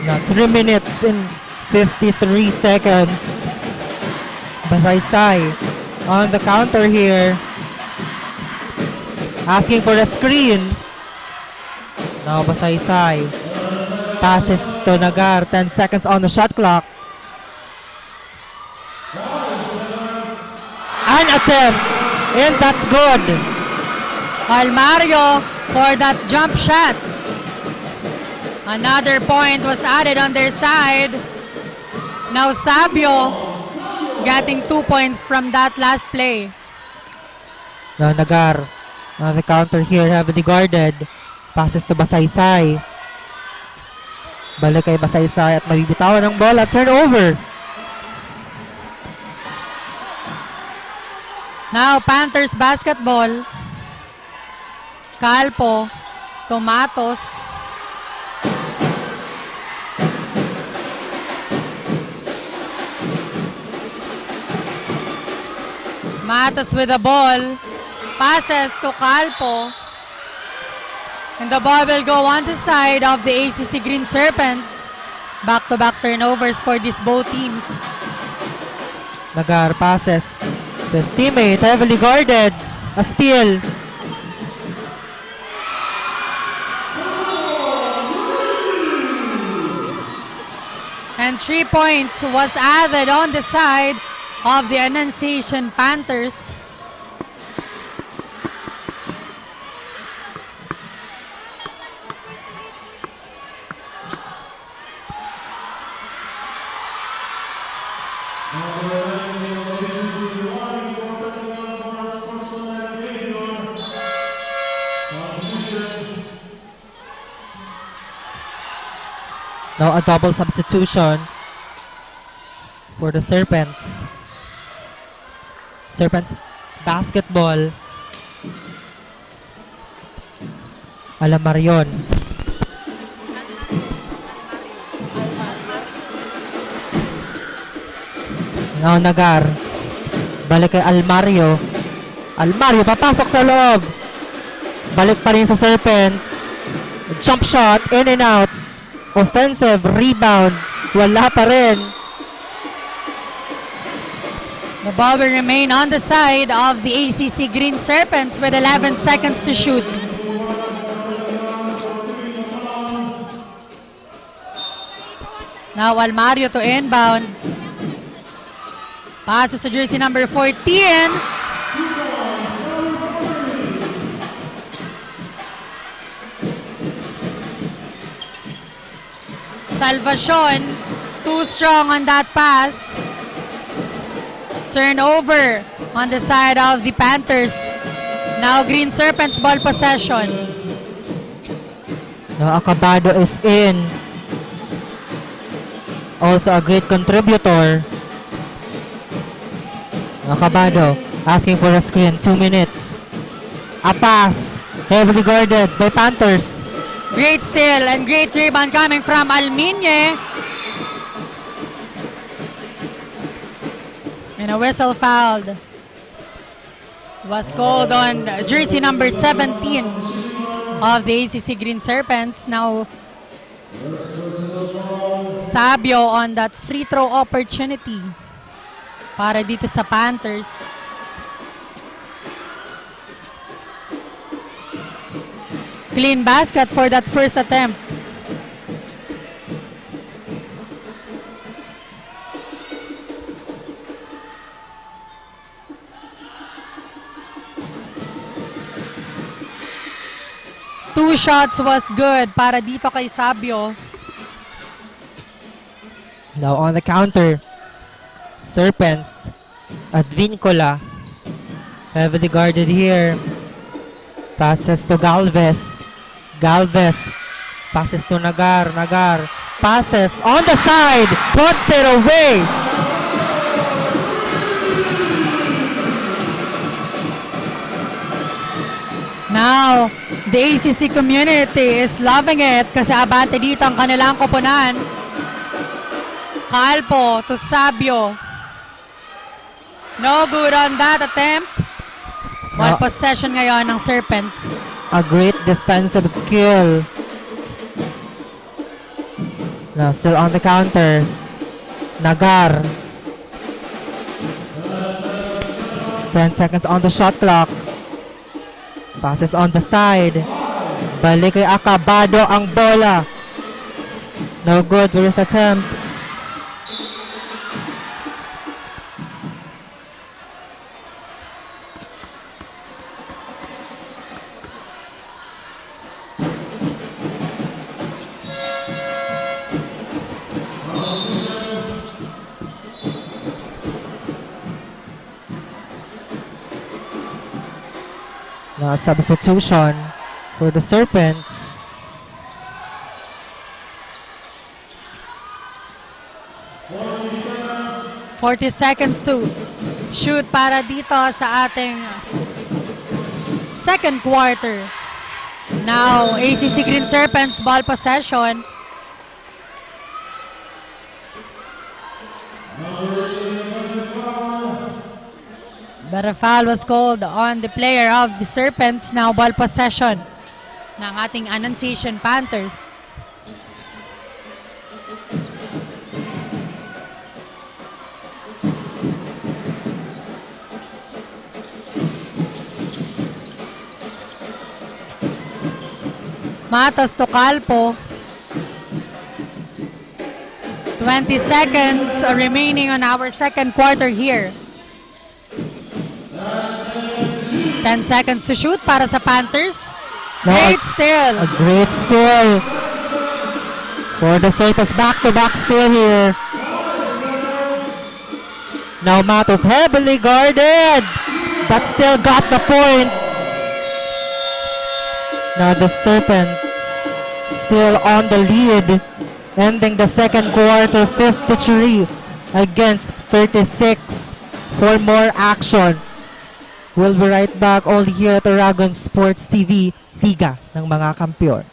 Now 3 minutes and 53 seconds. Basaysay on the counter here. Asking for a screen. Now Basaysay passes to Nagar. 10 seconds on the shot clock. An attempt, and that's good. Almario for that jump shot. Another point was added on their side. Now Sabio getting 2 points from that last play. Now Nagar on the counter here, heavily guarded. Passes to Basaysay. Balik kay Basaysay at mabibitawan ng bola. Turnover. Now Panthers basketball. Calpo, Tomatos. Matos with the ball. Passes to Calpo. And the ball will go on the side of the ACC Green Serpents. Back-to-back turnovers for these both teams. Nagar passes to his teammate, heavily guarded. A steal. And 3 points was added on the side of the Annunciation Panthers. Now a double substitution for the Serpents. Serpents basketball. Alamarion. Now Nagar. Balik kay Almario. Almario papasok sa loob. Balik pa rin sa Serpents. Jump shot, in and out. Offensive rebound. Wala pa rin. The ball will remain on the side of the ACC Green Serpents with 11 seconds to shoot. Now Almario to inbound. Passes to jersey number 14. Salvacion, too strong on that pass. Turnover on the side of the Panthers. Now Green Serpents ball possession. Now Acabado is in. Also a great contributor. Acabado asking for a screen. 2 minutes. A pass. Heavily guarded by Panthers. Great steal and great rebound coming from Alminye. And a whistle fouled was called on jersey number 17 of the ACC Green Serpents. Now Sabio on that free throw opportunity para dito sa Panthers. Clean basket for that first attempt. 2 shots was good para dito kay Sabio. Now on the counter, Serpents at Vincola. Heavily guarded here. Passes to Galvez. Galvez passes to Nagar. Nagar passes on the side. Puts it away. Now, the ACC community is loving it kasi abante dito ang kanilang koponan. Calpo to Sabio. No good on that attempt. Ball possession ngayon ng Serpents. A great defensive skill. Now still on the counter. Nagar. 10 seconds on the shot clock. Passes on the side. Balik kay Acabado ang bola. No good with his attempt. Now substitution for the Serpents. $40 seconds to shoot para dito sa ating second quarter. Now, ACC Green Serpents ball possession. But a foul was called on the player of the Serpents. Now ball possession ng ating Annunciation Panthers. Matos to Calpo. 20 seconds remaining on our second quarter here. 10 seconds to shoot para sa Panthers. Great steal. A great steal for the Serpents. Back-to-back steal here. Now Matos heavily guarded, but still got the point. Now the Serpents still on the lead, ending the second quarter 53 against 36. For more action, we'll be right back all here at Aragon Sports TV, Liga ng mga Kampiyon.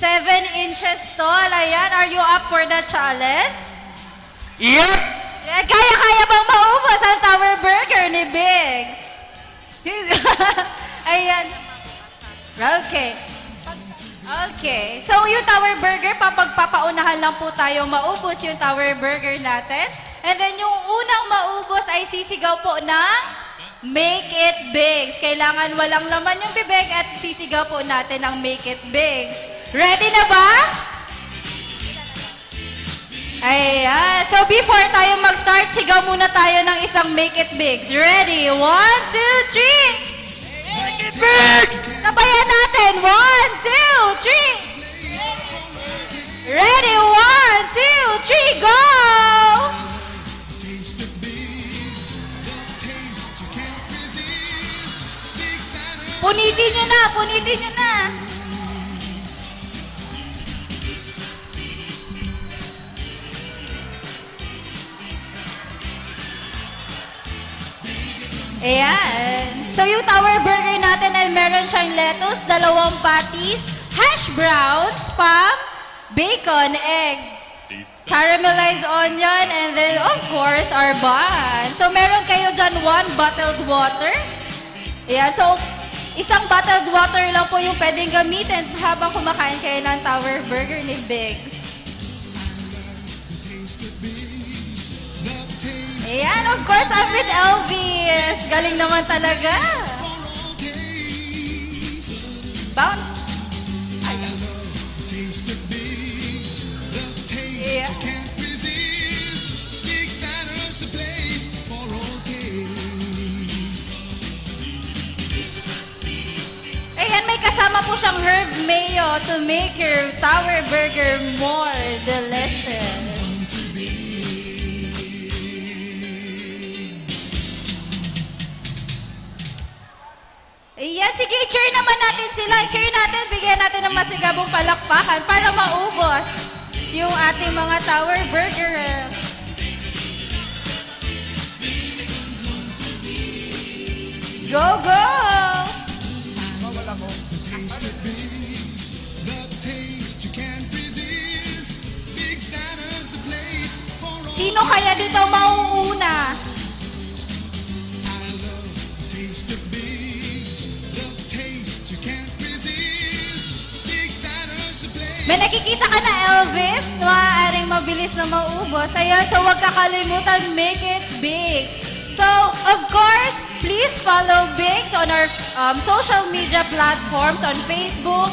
Seven inches tall. Ayan, are you up for the challenge? Yep! Kaya-kaya bang maubos ang Tower Burger ni Biggs? Ayan. Okay. Okay. So, yung Tower Burger, papagpapaunahan lang po tayo maubos yung Tower Burger natin. And then, yung unang maubos ay sisigaw po ng Make it big. Kailangan walang laman yung bibig at sisigaw po natin ang make it big. Ready na ba? Ayan. So before tayo mag-start, sigaw muna tayo ng isang make it big. Ready? 1, 2, 3. Make it big! Sabayan natin. 1, 2, 3. Ready? 1, 2, 3. Go! Punitin nyo na! Punitin nyo na! Ayan. So yung tower burger natin ay meron siyang lettuce, 2 patties, hash browns, spam, bacon, egg, caramelized onion, and then of course our bun. So meron kayo dyan 1 bottled water. Ayan. So isang bottled water lang po yung pwedeng gamitin habang kumakain kayo ng tower burger ni Biggs. Ayan, of course, I'm with Elvis. Galing naman talaga. Bounce. Yeah. Ayan, may kasama po siyang herb mayo to make your tower burger more delicious. Ayan, sige, cheer naman natin sila. Cheer natin, bigyan natin ng masigabong palakpakan para maubos yung ating mga tower burger. Go, go! Sino kaya dito mauuna? May nakikita ka na, Elvis? Maaaring mabilis na maubos. Ayan, so huwag kakalimutan, make it big. So, of course, please follow Biggs on our social media platforms on Facebook,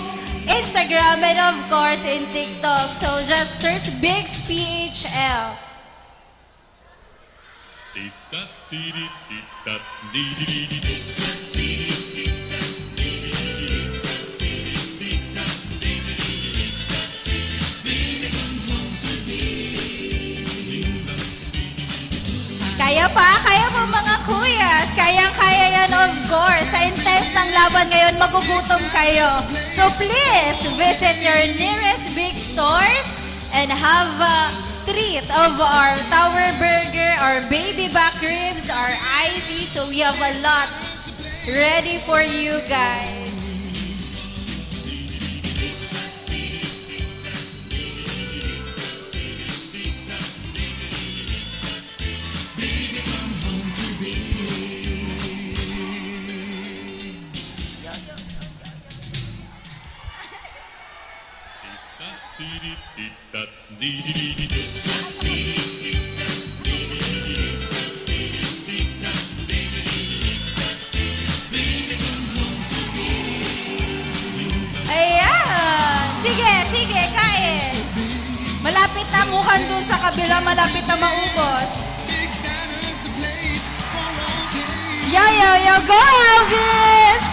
Instagram, and of course, in TikTok. So, just search Biggs PHL. Kaya po mga kuyas. Kayang-kaya yan, of course. Sa intense ng laban ngayon, magugutom kayo. So please, visit your nearest big stores and have a treat of our tower burger, our baby back ribs, our icy. So we have a lot ready for you guys. Sige, kain. Malapit na mukhang dun sa kabila, malapit na maubos. Yo, go Elvis!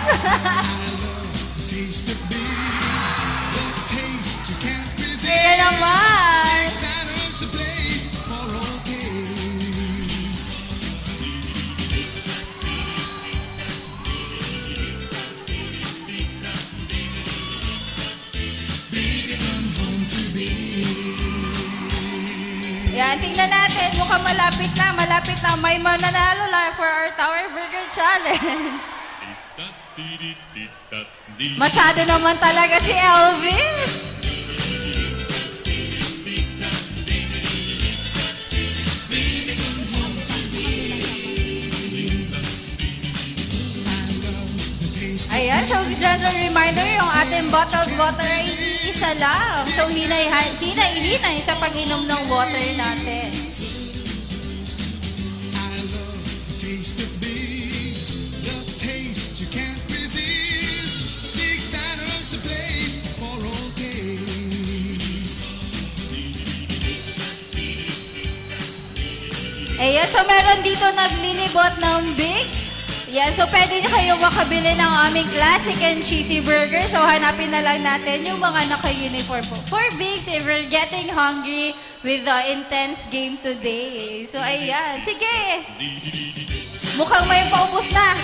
Kaya naman. Yan, tingnan natin. Mukhang malapit na. May mananalo lang for our Tower Burger Challenge. Masyado naman talaga si Elvis. Ayan, so gentle reminder, yung ating bottled water ay isa lang. So hinay-hinay sa pag-inom ng water natin. Ayan, so meron dito naglilibot ng Big. Yan, so pwede nyo kayo makabili ng aming classic and cheesy burger. So hanapin na lang natin yung mga naka-uniform po. For Bigs, if you're getting hungry with the intense game today. So ayan, sige. Mukhang may paubos na.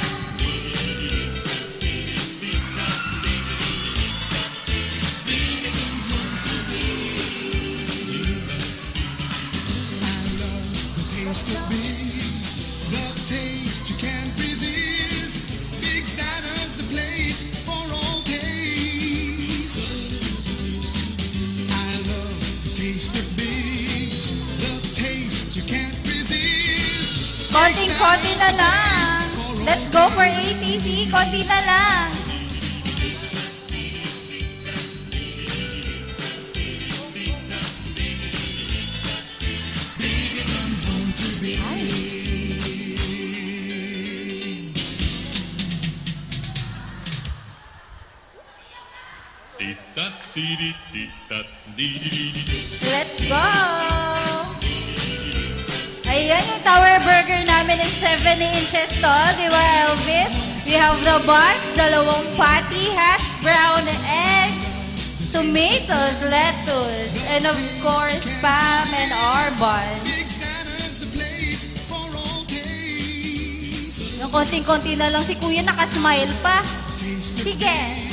Konting-konti na lang. Let's go for ATC. Konti na lang. Let's go! Ayan, yung tower burger namin is 70 inches tall, di ba, Elvis? We have the buns, dalawang patty, hash brown egg, tomatoes, lettuce, and of course, spam and our buns. Yung konting-konti na lang si Kuya, nakasmile pa. Sige.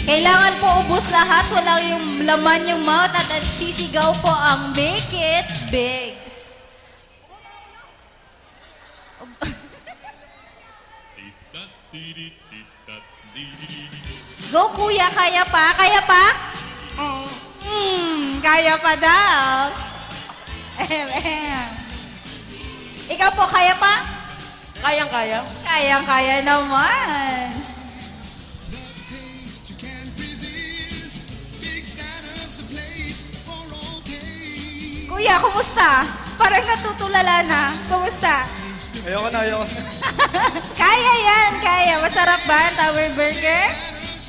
Kailangan po ubos lahat, walang yung laman yung mouth at sisigaw po ang make it bigs. Go Kuya, kaya pa? Kaya pa? Kaya pa daw. Ikaw po, kaya pa? Kayang-kaya. Kayang-kaya naman. Kuya, kumusta? Parang natutulala na. Kumusta? Ayoko na. Kaya yan, kaya. Masarap ba ang tower burger?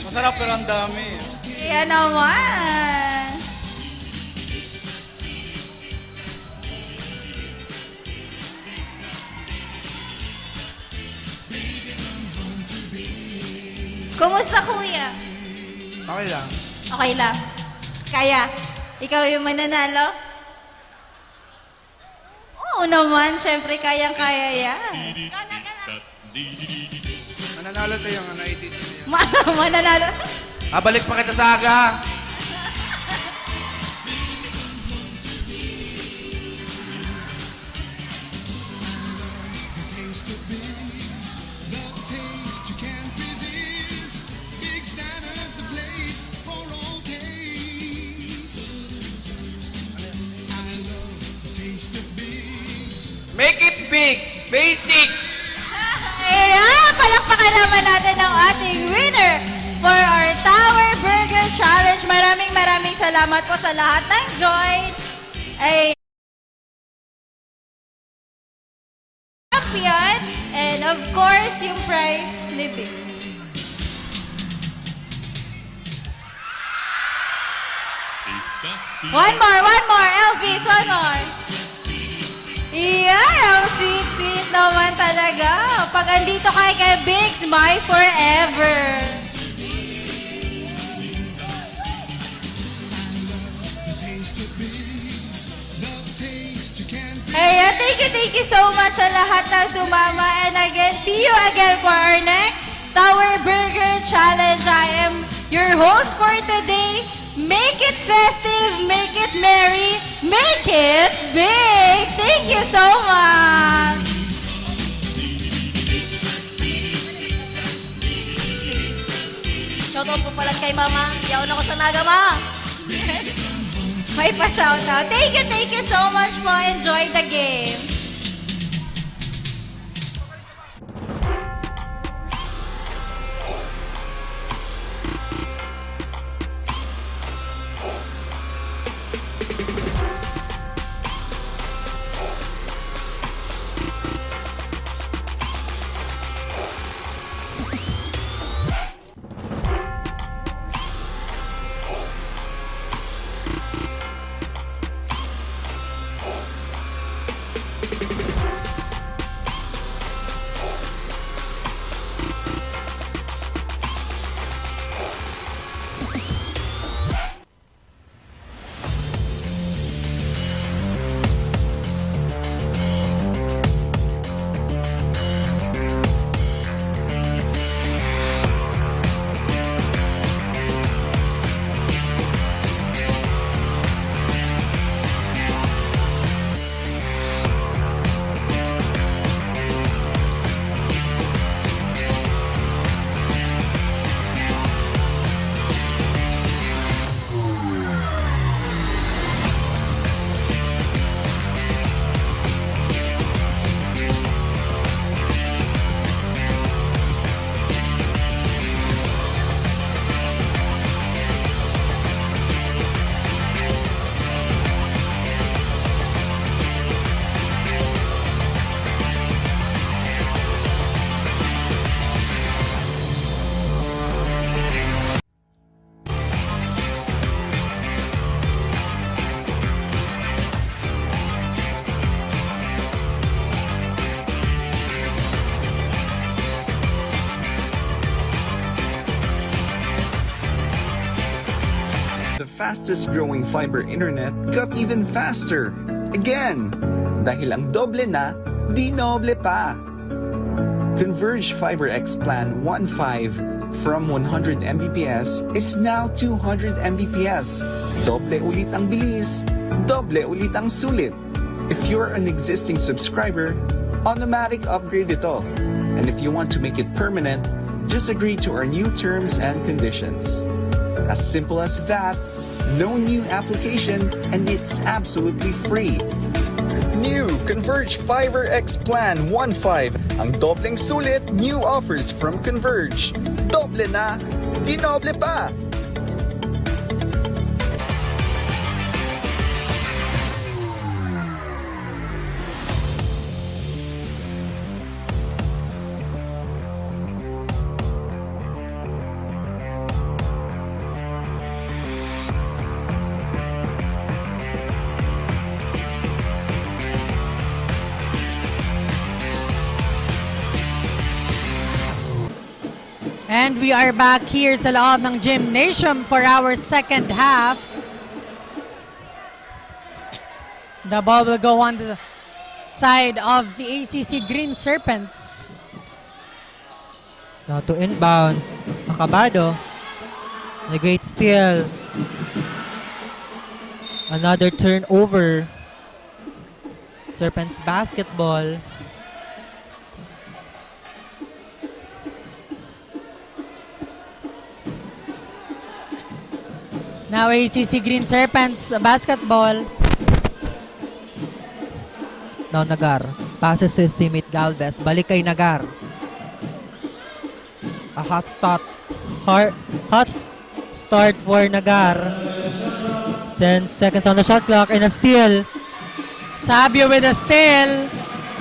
Masarap pero ang dami. Kaya naman. Kumusta, Kuya? Okay lang. Okay lang. Kaya, ikaw yung mananalo? Oo naman, syempre kayang-kaya yan. Mananalo tayo yung ATC niya. Mananalo? Balik pa kita sa aga. Make it big, basic. Ayan, palakpakan naman natin ang ating winner for our Tower Burger Challenge. Maraming salamat po sa lahat ng join. Ay, champion. And of course, yung prize ni Vic. One more, Elvis, one more. Yan, ang sweet naman talaga. Pag andito kay Bigs, my forever. Hey, thank you so much sa lahat na sumama. And again, see you again for our next Tower Burger Challenge. I am your host for today. Make it festive, make it merry, make it big. Thank you so much. Shoutout po pala kay Mama. Yaon ako sa Naga, Ma. May pa-shoutout. Thank you so much po. Enjoy the game. fastest growing fiber internet got even faster. Again, dahil ang doble na, di noble pa. Converge Fiber X Plan 1.5 from 100 Mbps is now 200 Mbps. Doble ulit ang bilis, doble ulit ang sulit. If you're an existing subscriber, automatic upgrade ito. And if you want to make it permanent, just agree to our new terms and conditions. As simple as that, no new application, and it's absolutely free. New Converge Fiber X Plan 1.5. Ang dobleng sulit, new offers from Converge. Doble na, di noble pa! And we are back here sa loob ng gymnasium for our second half. The ball will go on the side of the ACC Green Serpents. Now to inbound, Acabado. A great steal. Another turnover. Serpents basketball. Now ACC Green Serpents basketball. Now Nagar. Passes to his teammate Galvez. Balik kay Nagar. A hot start for Nagar. 10 seconds on the shot clock and a steal. Sabio with a steal.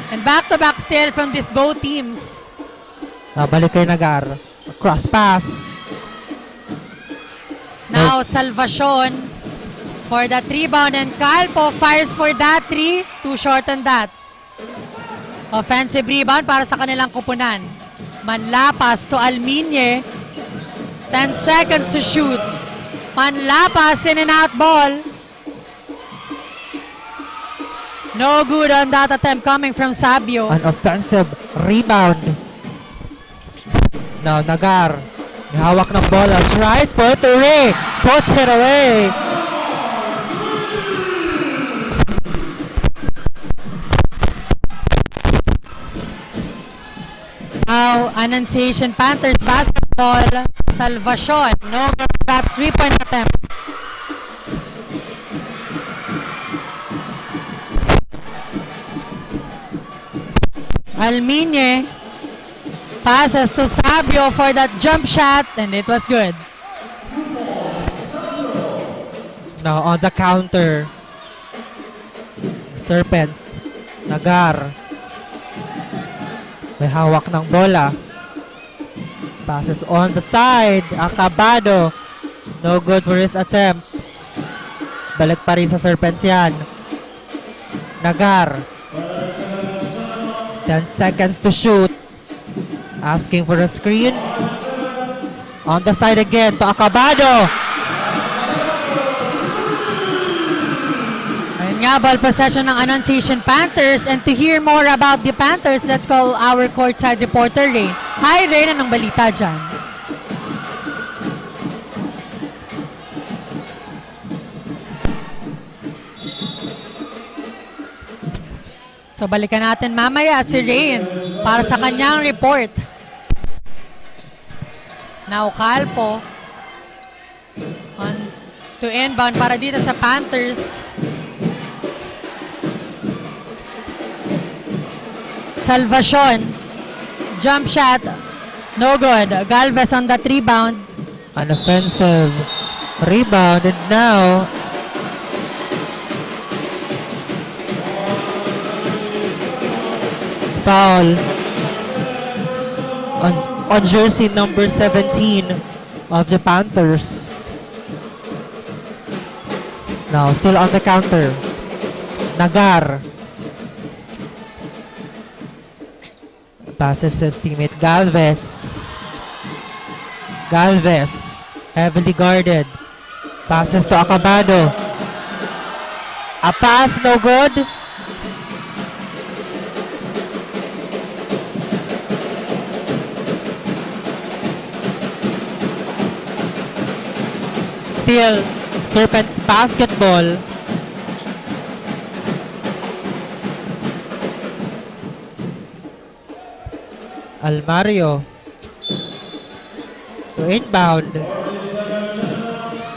And back-to-back steal from these both teams. Now balik kay Nagar. Cross pass. Now, Salvacion for that rebound, and Calpo fires for that three. Too short on that. Offensive rebound para sa kanilang kupunan. Manlapas to Alminye. 10 seconds to shoot. Manlapas, in and out ball. No good on that attempt coming from Sabio. An offensive rebound. Now, Nagar. May hawak ng bola. Tries for it away. Puts it away. Now, Annunciation Panthers basketball. Salvacion. No good on that three-point attempt. Alminye passes to Sabio for that jump shot, and it was good. Now on the counter, Serpents, Nagar. May hawak ng bola. Passes on the side, Acabado. No good for his attempt. Balik pa rin sa Serpents yan. Nagar. 10 seconds to shoot. Asking for a screen. On the side again to Acabado. Ayun nga, ball possession ng Annunciation Panthers. And to hear more about the Panthers, let's call our courtside reporter, Rain. Hi, Rain. Anong balita dyan? So, balikan natin mamaya si Rain para sa kanyang report. Now, Calpo on to inbound para dito sa Panthers. Salvacion. Jump shot. No good. Galvez on that rebound. An offensive rebound, and now foul on jersey number 17 of the Panthers. Now still on the counter, Nagar. Passes to his teammate Galvez. Galvez, heavily guarded. Passes to Acabado. A pass, no good. Still, Serpents basketball. Almario. To inbound.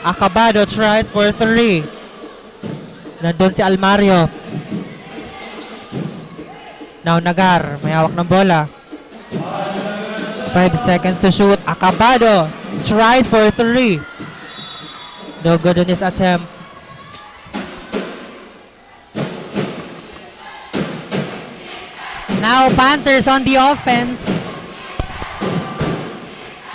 Acabado tries for 3. Nandun si Almario. Now Nagar, may hawak ng bola. 5 seconds to shoot. Acabado tries for 3. No good on his attempt. Now Panthers on the offense.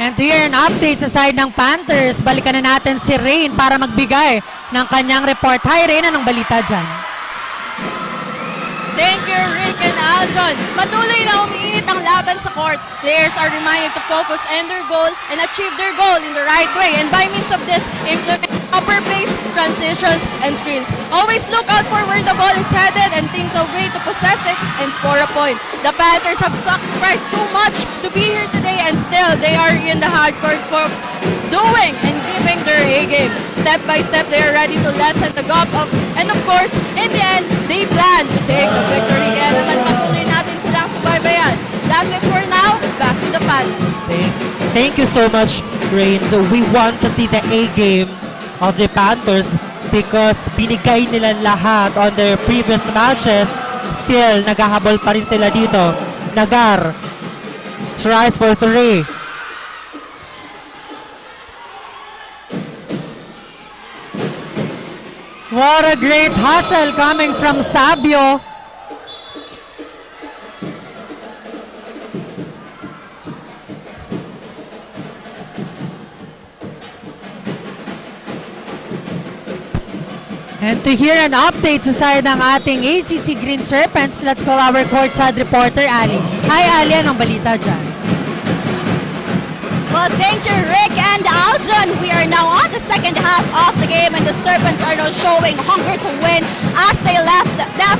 And to hear an update sa side ng Panthers, balikan na natin si Rain para magbigay ng kanyang report. Hi Rain, anong balita dyan? Thank you, Rick and Aljon. Patuloy na umiinit ang laban sa court. Players are reminded to focus on their goal and achieve their goal in the right way. And by means of this, implement proper pace, transitions, and screens. Always look out for where the ball is headed and think of way to possess it and score a point. The Panthers have sacrificed too much to be here today, and still they are in the hardcore folks doing and giving their A game. Step by step, they are ready to lessen the gap up. And of course, in the end, they plan to take the victory. Kaya naman patuloy natin silang subaybayan. That's it for now. Back to the panel. Thank you so much, Rain. So we want to see the A game of the Panthers because binigay nila lahat on their previous matches. Still, naghahabol pa rin sila dito. Nagar tries for 3. What a great hustle coming from Sabio. And to hear an update sa side ng ating ACC Green Serpents, let's call our courtside reporter, Ali. Hi, Ali. Anong balita dyan? Well, thank you, Rick and Aljon. We are now on the second half of the game, and the Serpents are now showing hunger to win as they left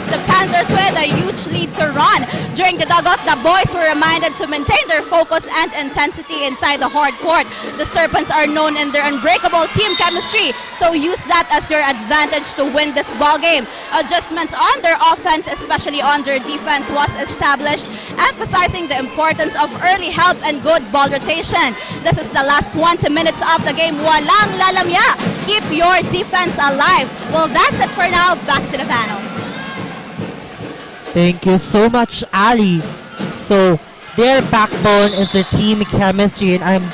the Panthers with a huge lead to run. During the dugout, the boys were reminded to maintain their focus and intensity inside the hard court. The Serpents are known in their unbreakable team chemistry, so use that as your advantage to win this ball game. Adjustments on their offense, especially on their defense, was established, emphasizing the importance of early help and good ball rotation. This is the last 20 minutes of the game. Walang lalamya. Keep your defense alive. Well, that's it for now. Back to the panel. Thank you so much, Ali. So their backbone is their team chemistry, and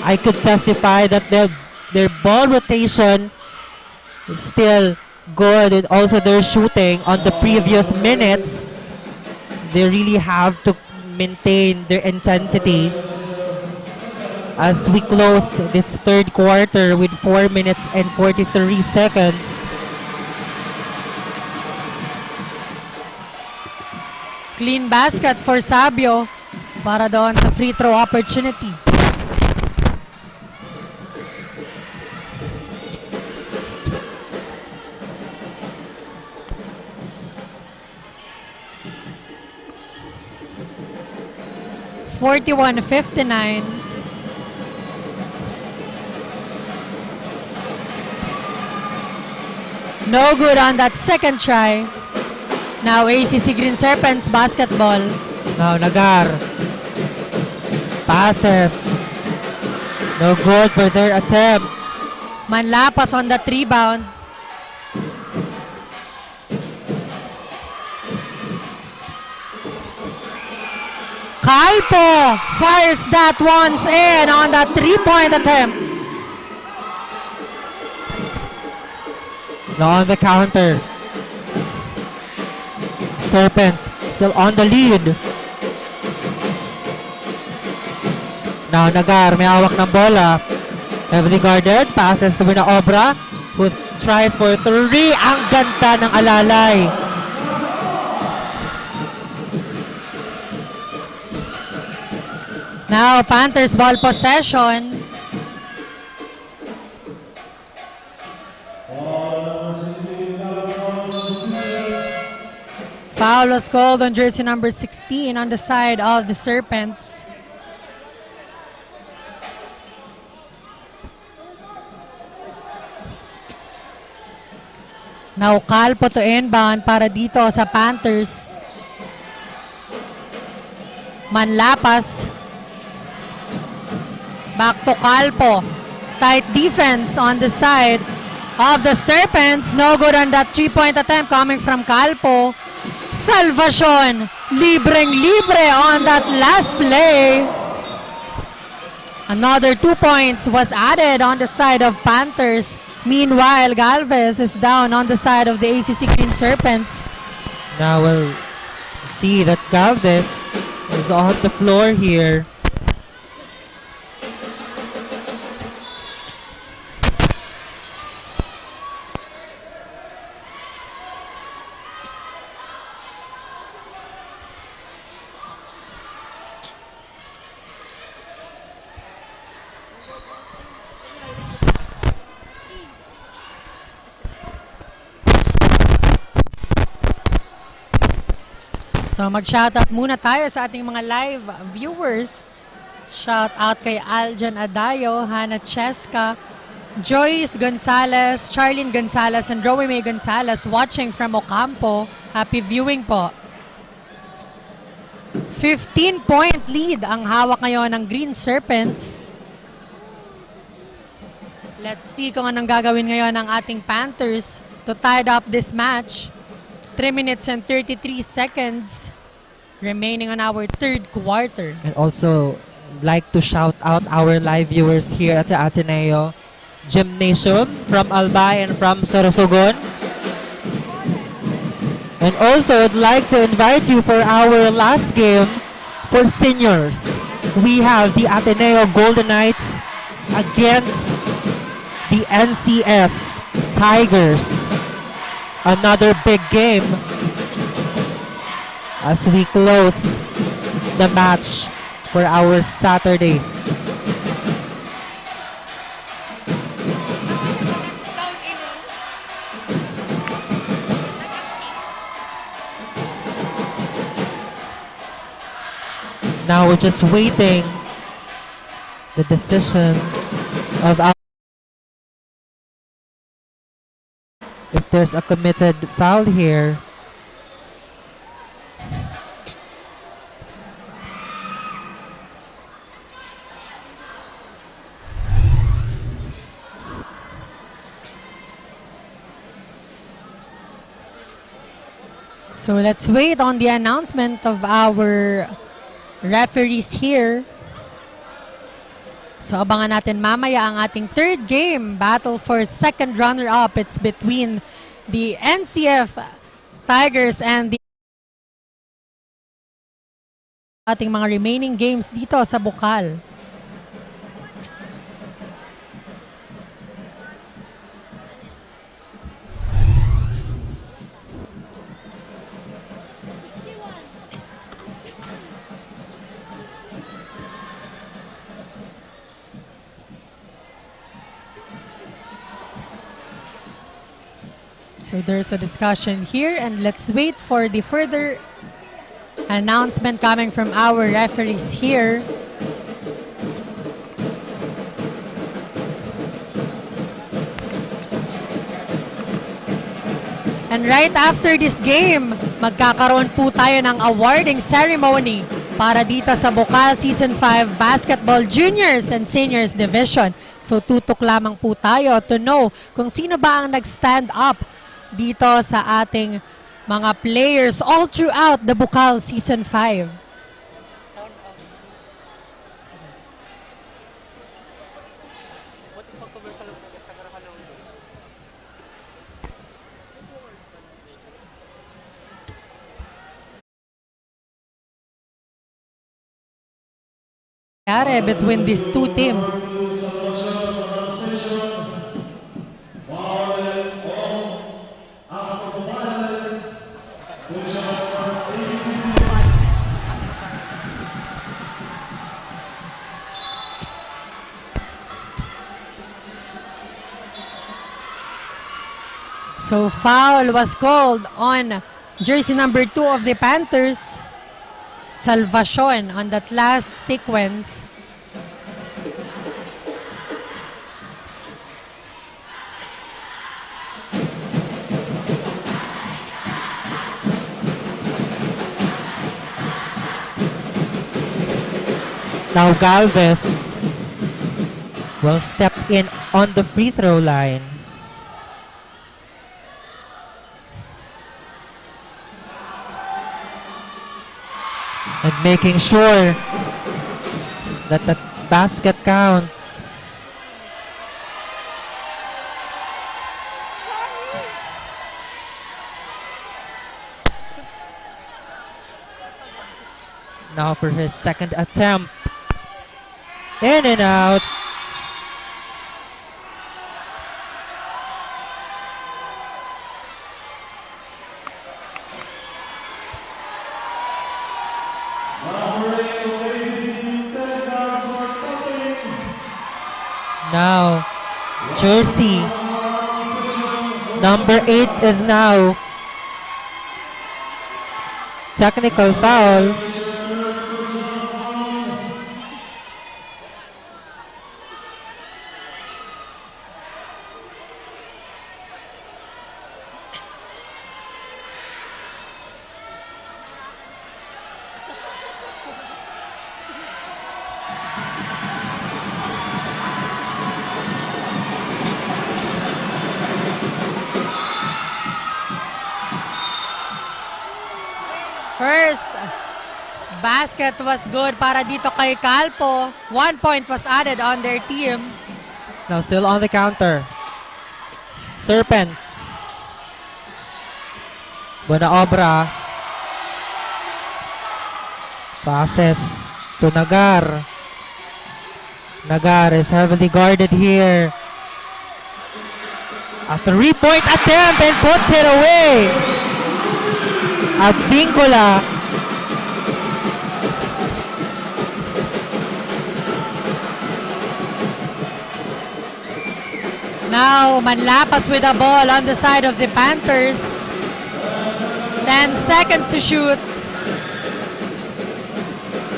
I could testify that their ball rotation is still good, and also their shooting on the previous minutes. They really have to maintain their intensity. As we close this third quarter with 4 minutes and 43 seconds. Clean basket for Sabio para doon sa free throw opportunity. (41-59). No good on that second try. Now ACC Green Serpents basketball. Now Nagar. Passes. No good for their attempt. Manlapas on that rebound. Kaipo fires that once in on that 3-point attempt. Now on the counter. Serpents still on the lead. Now Nagar, may hawak ng bola. Heavily guarded. Passes to Obra, who tries for 3. Ang ganda ng alalay. Now Panthers ball possession. Foul was called on jersey number 16 on the side of the Serpents. Now Calpo to inbound para dito sa Panthers. Manlapas. Back to Calpo. Tight defense on the side of the Serpents. No good on that 3-point attempt coming from Calpo. Salvacion. Libreng-libre on that last play. Another 2 points was added on the side of Panthers. Meanwhile, Galvez is down on the side of the ACC Green Serpents. Now we'll see that Galvez is on the floor here. So mag-shoutout muna tayo sa ating mga live viewers. Shoutout kay Aljan Adayo, Hannah Cheska, Joyce Gonzalez, Charlene Gonzalez, and Rowie May Gonzalez watching from Ocampo. Happy viewing po. 15-point lead ang hawak ngayon ng Green Serpents. Let's see kung anong gagawin ngayon ng ating Panthers to tie up this match. 3 minutes and 33 seconds remaining on our third quarter. And also, like to shout out our live viewers here at the Ateneo Gymnasium from Albay and from Sorsogon. And also, I'd like to invite you for our last game for seniors. We have the Ateneo Golden Knights against the NCF Tigers. Another big game as we close the match for our Saturday. Now we're just waiting the decision of our if there's a committed foul here. So let's wait on the announcement of our referees here. So abangan natin mamaya ang ating third game, battle for second runner-up. It's between the NCF Tigers and the ating mga remaining games dito sa Bucal. So there's a discussion here, and let's wait for the further announcement coming from our referees here. And right after this game, magkakaroon po tayo ng awarding ceremony para dito sa Bucal Season 5 Basketball Juniors and Seniors Division. So tutok lamang po tayo to know kung sino ba ang nag-stand up dito sa ating mga players all throughout the Bucal Season 5. Between these two teams. So foul was called on Jersey number 2 of the Panthers, Salvacion, on that last sequence. Now Galvez will step in on the free throw line. And making sure that the basket counts. Now for his second attempt. In and out. Now, Jersey number 8 is now technical foul. First basket was good para dito kay Calpo. 1 point was added on their team. Now still on the counter. Serpents. Buena obra. Passes to Nagar. Nagar is heavily guarded here. A 3-point attempt and puts it away. Advincula. Now, Manlapas with the ball on the side of the Panthers. 10 seconds to shoot.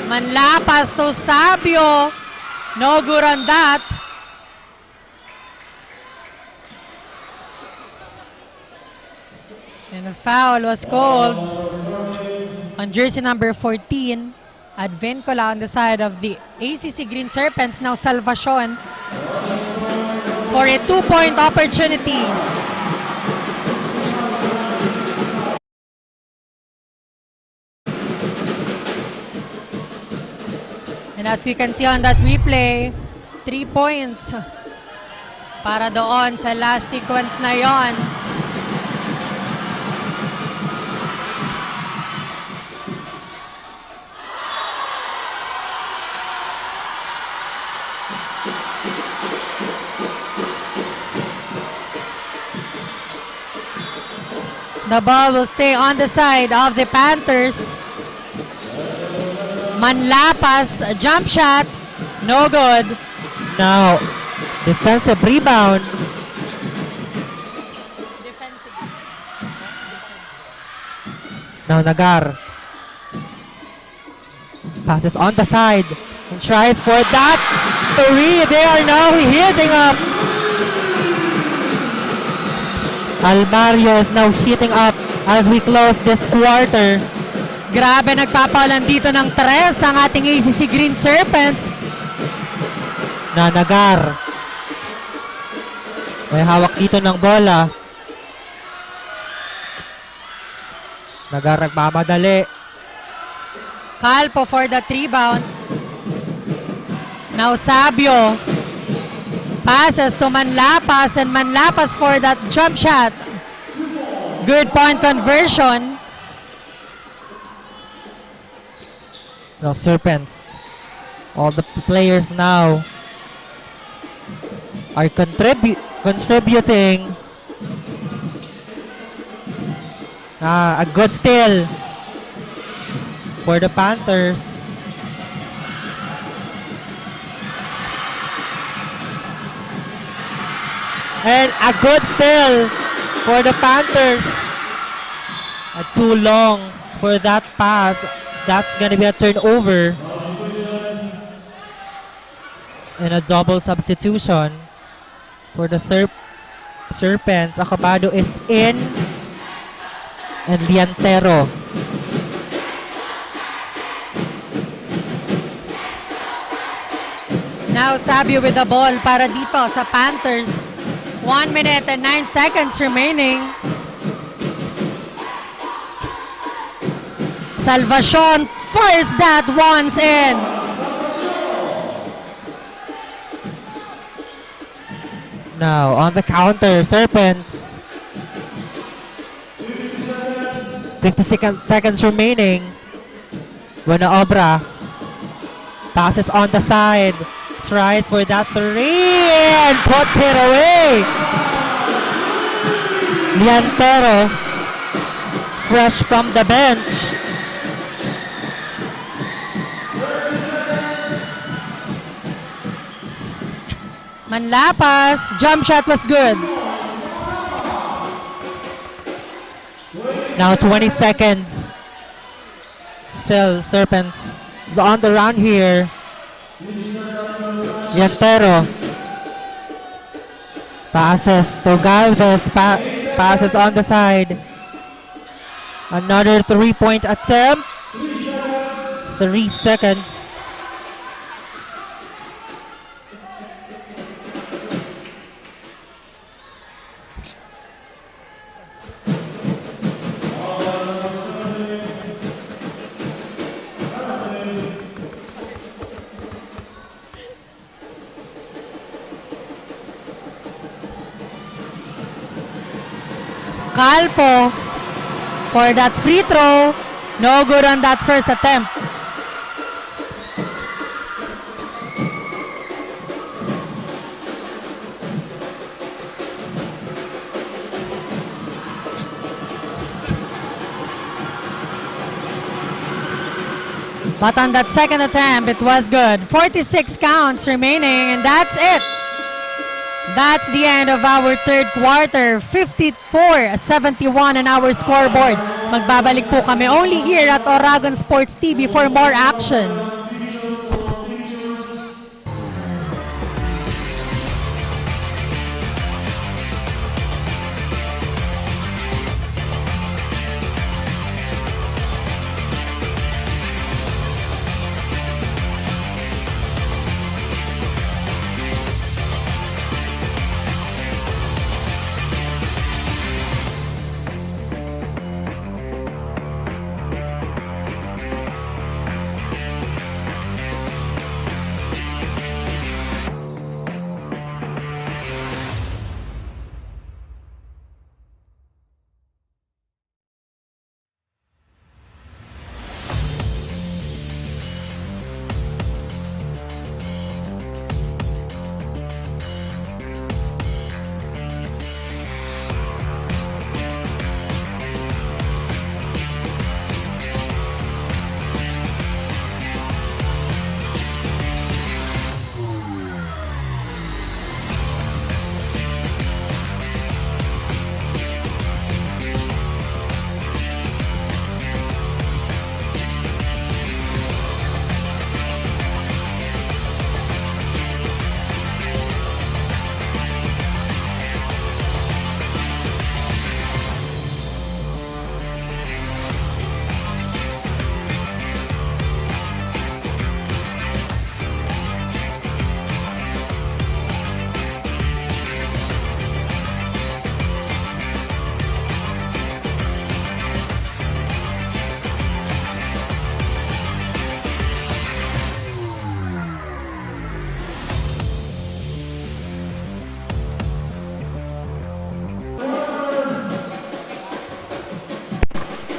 Manlapas to Sabio. No good on that. And a foul was called on jersey number 14. Advincula on the side of the ACC Green Serpents. Now Salvacion for a 2-point opportunity. And as we can see on that replay, 3 points para doon sa last sequence na yon. The ball will stay on the side of the Panthers. Manlapas, jump shot, no good. Now, defensive rebound. Now Nagar. Passes on the side and tries for that three. They are now hitting up. Almario is now heating up as we close this quarter. Grabe, nagpapawalan dito ng 3 ang ating ACC Green Serpents. Na Nagar. May hawak dito ng bola. Nagar nagmamadali. Calpo for that rebound. Now Sabio. Passes to Manlapas and Manlapas for that jump shot. Good point conversion. Now Serpents. All the players now are contributing. A good steal for the Panthers. And a good steal for the Panthers. Too long for that pass. That's gonna be a turnover. And a double substitution for the Serpents. Acabado is in. And Liantero. Now Sabio with the ball para dito sa Panthers. 1 minute and 9 seconds remaining. Salvacion fires that once in. Now on the counter, Serpents. 50 seconds remaining. Buena obra. Passes on the side. Tries for that three and puts it away. Liantero, fresh from the bench. Manlapas, jump shot was good. Now 20 seconds. Still, Serpents is on the run here. Liantero. Passes to Galvez. Passes on the side. Another 3-point attempt. 3 seconds. Calpo for that free throw. No good on that first attempt. But on that second attempt, it was good. 46 counts remaining, and that's it. That's the end of our third quarter. 54-71 on our scoreboard. Magbabalik po kami only here at Oragon Sports TV for more action.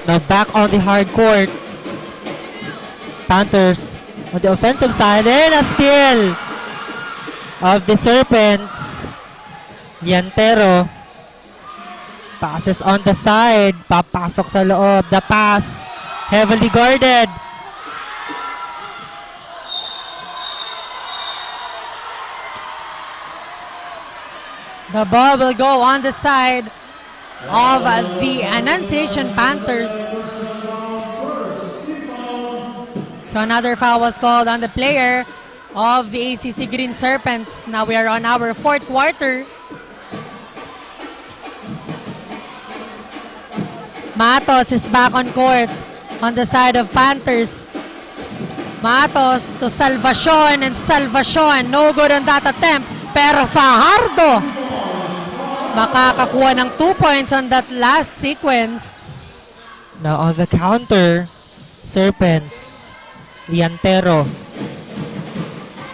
Now back on the hard court. Panthers on the offensive side. And a steal of the Serpents. Liantero. Passes on the side. Papasok sa loob. The pass. Heavily guarded. The ball will go on the side of the Annunciation Panthers. So another foul was called on the player of the ACC Green Serpents. Now we are on our fourth quarter. Matos is back on court on the side of Panthers. Matos to Salvacion, and Salvacion, no good on that attempt. Pero Fajardo makakakuha ng 2 points on that last sequence. Now on the counter, Serpents, Liantero.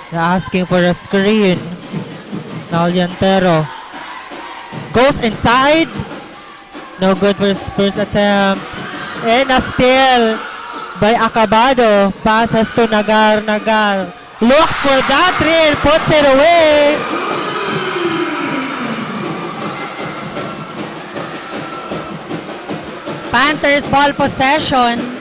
They're asking for a screen. Now Liantero goes inside. No good for his first attempt. And a steal by Acabado. Passes to Nagar. Nagar looks for that three and puts it away. Panthers ball possession.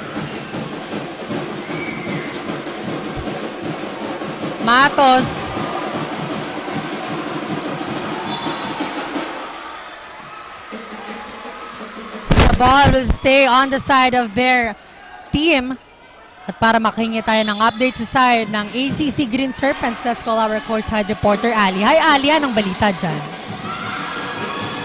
Matos. The ball will stay on the side of their team. At para makahingi tayo ng update sa side ng ACC Green Serpents, let's call our courtside reporter, Ali. Hi, Ali. Anong balita dyan?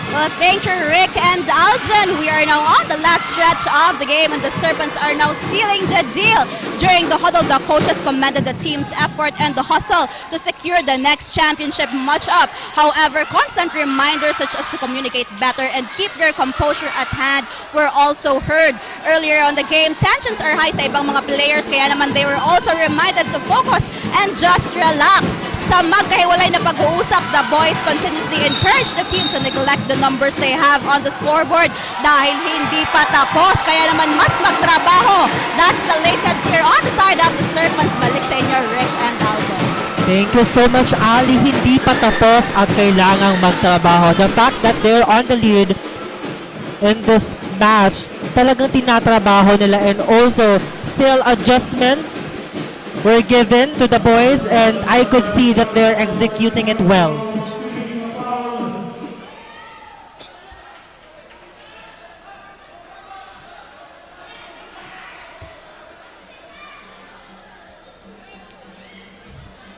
Well, thank you, Rick and Aljan. We are now on the last stretch of the game, and the Serpents are now sealing the deal. During the huddle, the coaches commended the team's effort and the hustle to secure the next championship matchup. However, constant reminders such as to communicate better and keep your composure at hand were also heard. Earlier on the game, tensions are high sa ibang mga players, kaya naman they were also reminded to focus and just relax. Sa magkahiwalay na pag-uusap, the boys continuously encourage the team to neglect the numbers they have on the scoreboard dahil hindi pa tapos, kaya naman mas magtrabaho. That's the latest here on the side of the Serpents. Balik sa inyo, Rick and Aljon. Thank you so much, Ali. Hindi pa tapos at kailangang magtrabaho. The fact that they're on the lead in this match, talagang tinatrabaho nila, and also still adjustments were given to the boys, and I could see that they're executing it well.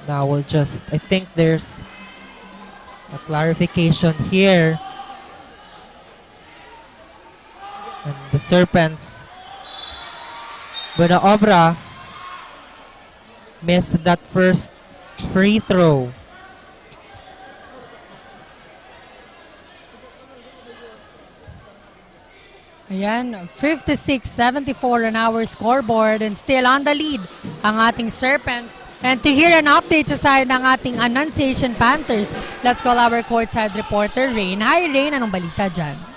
Now we'll just, I think there's a clarification here. And the Serpents, Buena Obra missed that first free throw. Ayan, 56-74 on our scoreboard, and still on the lead ang ating Serpents. And to hear an update sa side ng ating Annunciation Panthers, let's call our courtside reporter, Rain. Hi, Rain. Anong balita dyan?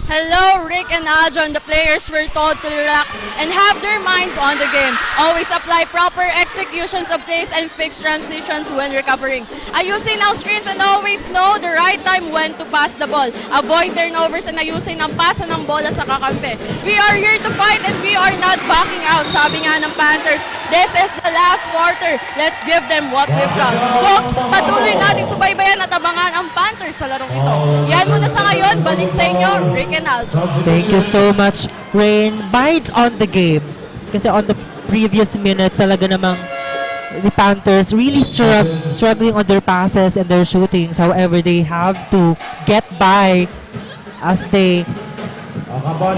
Hello, Rick and Aljon. The players were told to relax and have their minds on the game. Always apply proper executions of plays and fix transitions when recovering. Ayusin ang screens and always know the right time when to pass the ball. Avoid turnovers and ayusin ang pasa ng bola sa kakampi. We are here to fight and we are not backing out, sabi nga ng Panthers. This is the last quarter. Let's give them what we've got. Folks, patuloy natin subaybayan at abangan ang Panthers sa larong ito. Yan muna sa ngayon. Balik sa inyo, Rick and Aljon. Thank you so much, Rain. Bites on the game. Kasi on the previous minutes, talaga namang the Panthers really struggling on their passes and their shootings. However, they have to get by as they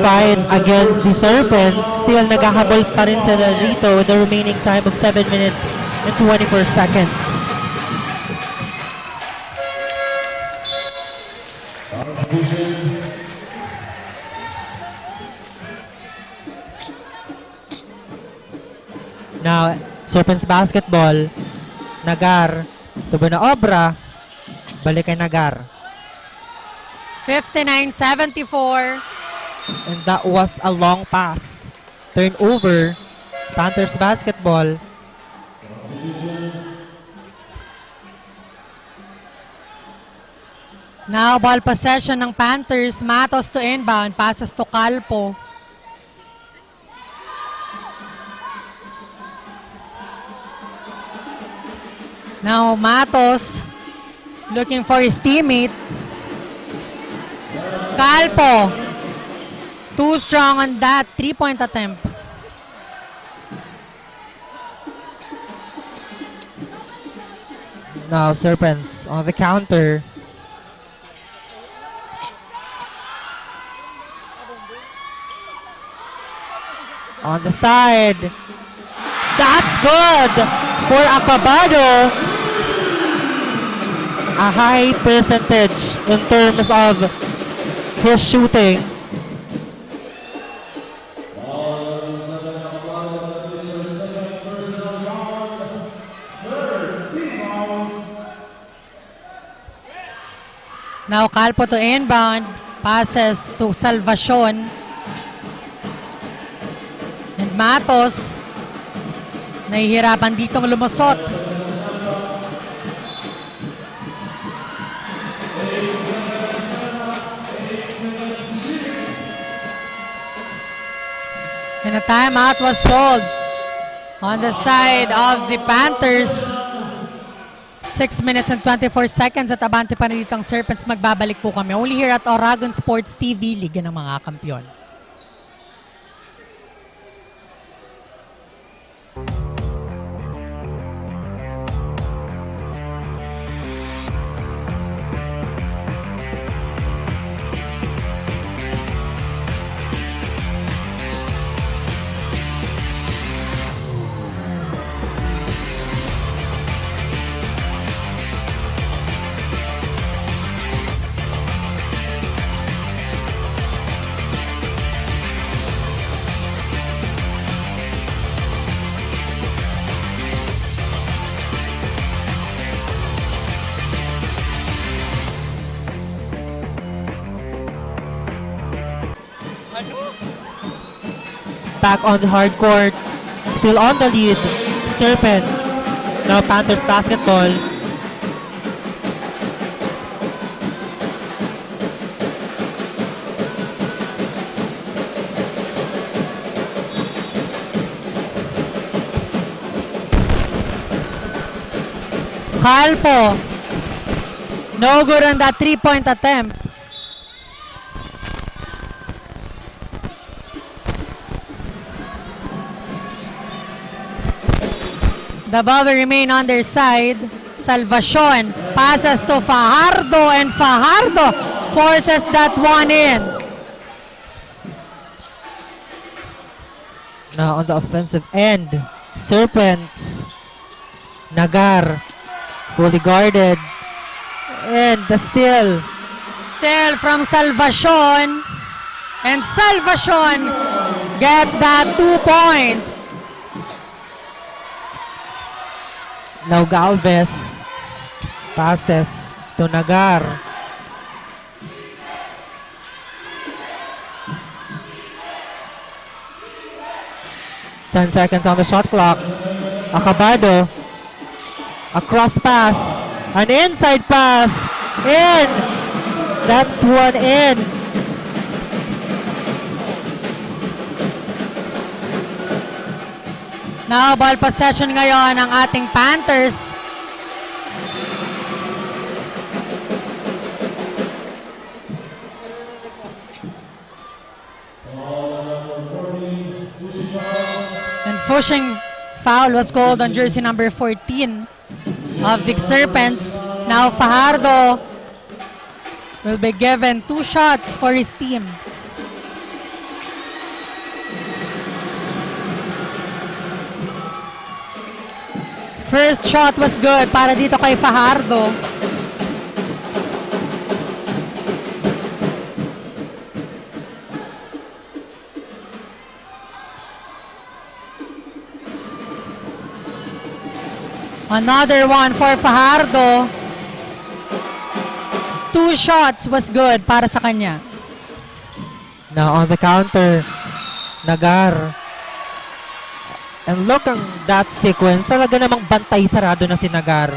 fight against the Serpents. Still, naghahabol pa rin sila dito with the remaining time of 7 minutes and 24 seconds. Now, Serpents basketball. Nagar to Buena Obra. Balik kay Nagar. 59-74. And that was a long pass. Turnover. Panthers basketball. Now, ball possession ng Panthers. Matos to inbound. Passes to Calpo. Now, Matos looking for his teammate. Calpo. Too strong on that 3-point attempt. Now Serpents on the counter. On the side. That's good for Acabado. A high percentage in terms of his shooting. Now Calpo to inbound. Passes to Salvacion. And Matos. Nahihirapan ditong lumusot. And a timeout was called on the side of the Panthers. 6 minutes and 24 seconds at abante pa na dito ang Serpents. Magbabalik po kami only here at Oragon Sports TV, Liga ng mga Kampiyon. Back on the hard court. Still on the lead. Serpents. Now Panthers basketball. Calpo. No good on that 3-point attempt. The ball will remain on their side. Salvacion passes to Fajardo and Fajardo forces that one in. Now on the offensive end, Serpents. Nagar, fully guarded. And the steal. Steal from Salvacion. And Salvacion gets that 2 points. Now Galvez passes to Nagar. Ten seconds on the shot clock. Acabado. A cross pass. An inside pass. In. That's one in. Now, ball possession ngayon ng ating Panthers. And pushing foul was called on jersey number 14 of the Serpents. Now, Fajardo will be given 2 shots for his team. First shot was good para dito kay Fajardo. Another one for Fajardo. 2 shots was good para sa kanya. Now on the counter, Nagar. And look ang that sequence. Talaga namang bantay sarado na si Nagar.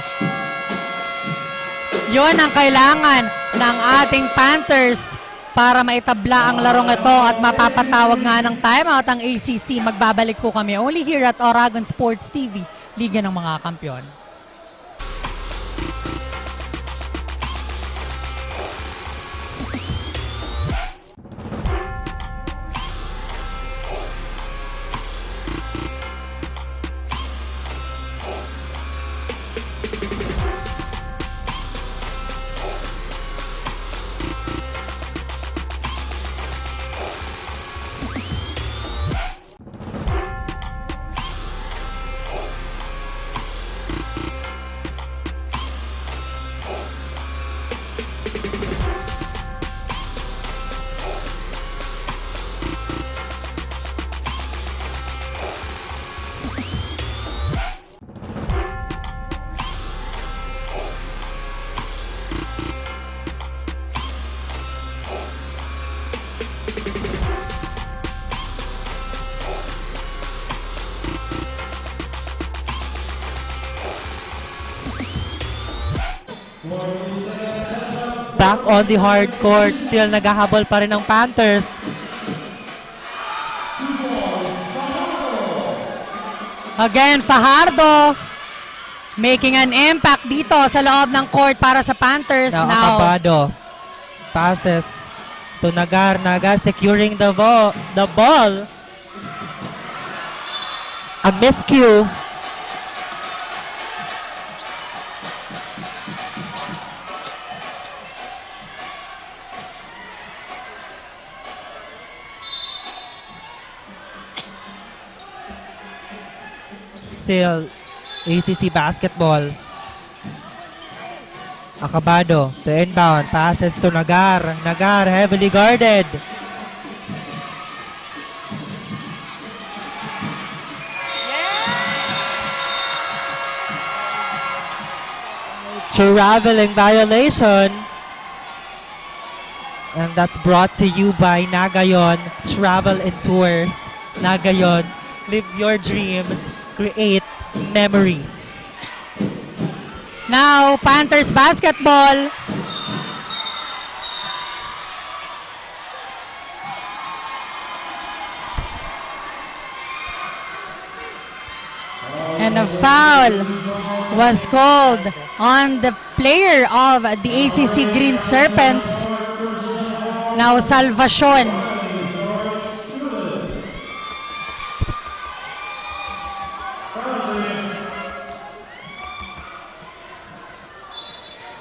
Yun ang kailangan ng ating Panthers para maitabla ang larong ito at mapapatawag nga ng timeout ang ACC. Magbabalik po kami only here at Oragon Sports TV, Liga ng mga Kampiyon. back on the hard court. Still naghahabol pa rin ang Panthers. Again, Fajardo making an impact dito sa loob ng court para sa Panthers. Now Acabado passes to Nagar. Nagar securing the ball. A miscue. Still ACC basketball. Acabado to inbound. Passes to Nagar. Nagar heavily guarded. Traveling violation. And that's brought to you by Nagayon. Travel and Tours. Nagayon. Live your dreams. Create memories. Now, Panthers basketball. And a foul was called on the player of the ACC Green Serpents. Now, Salvacion.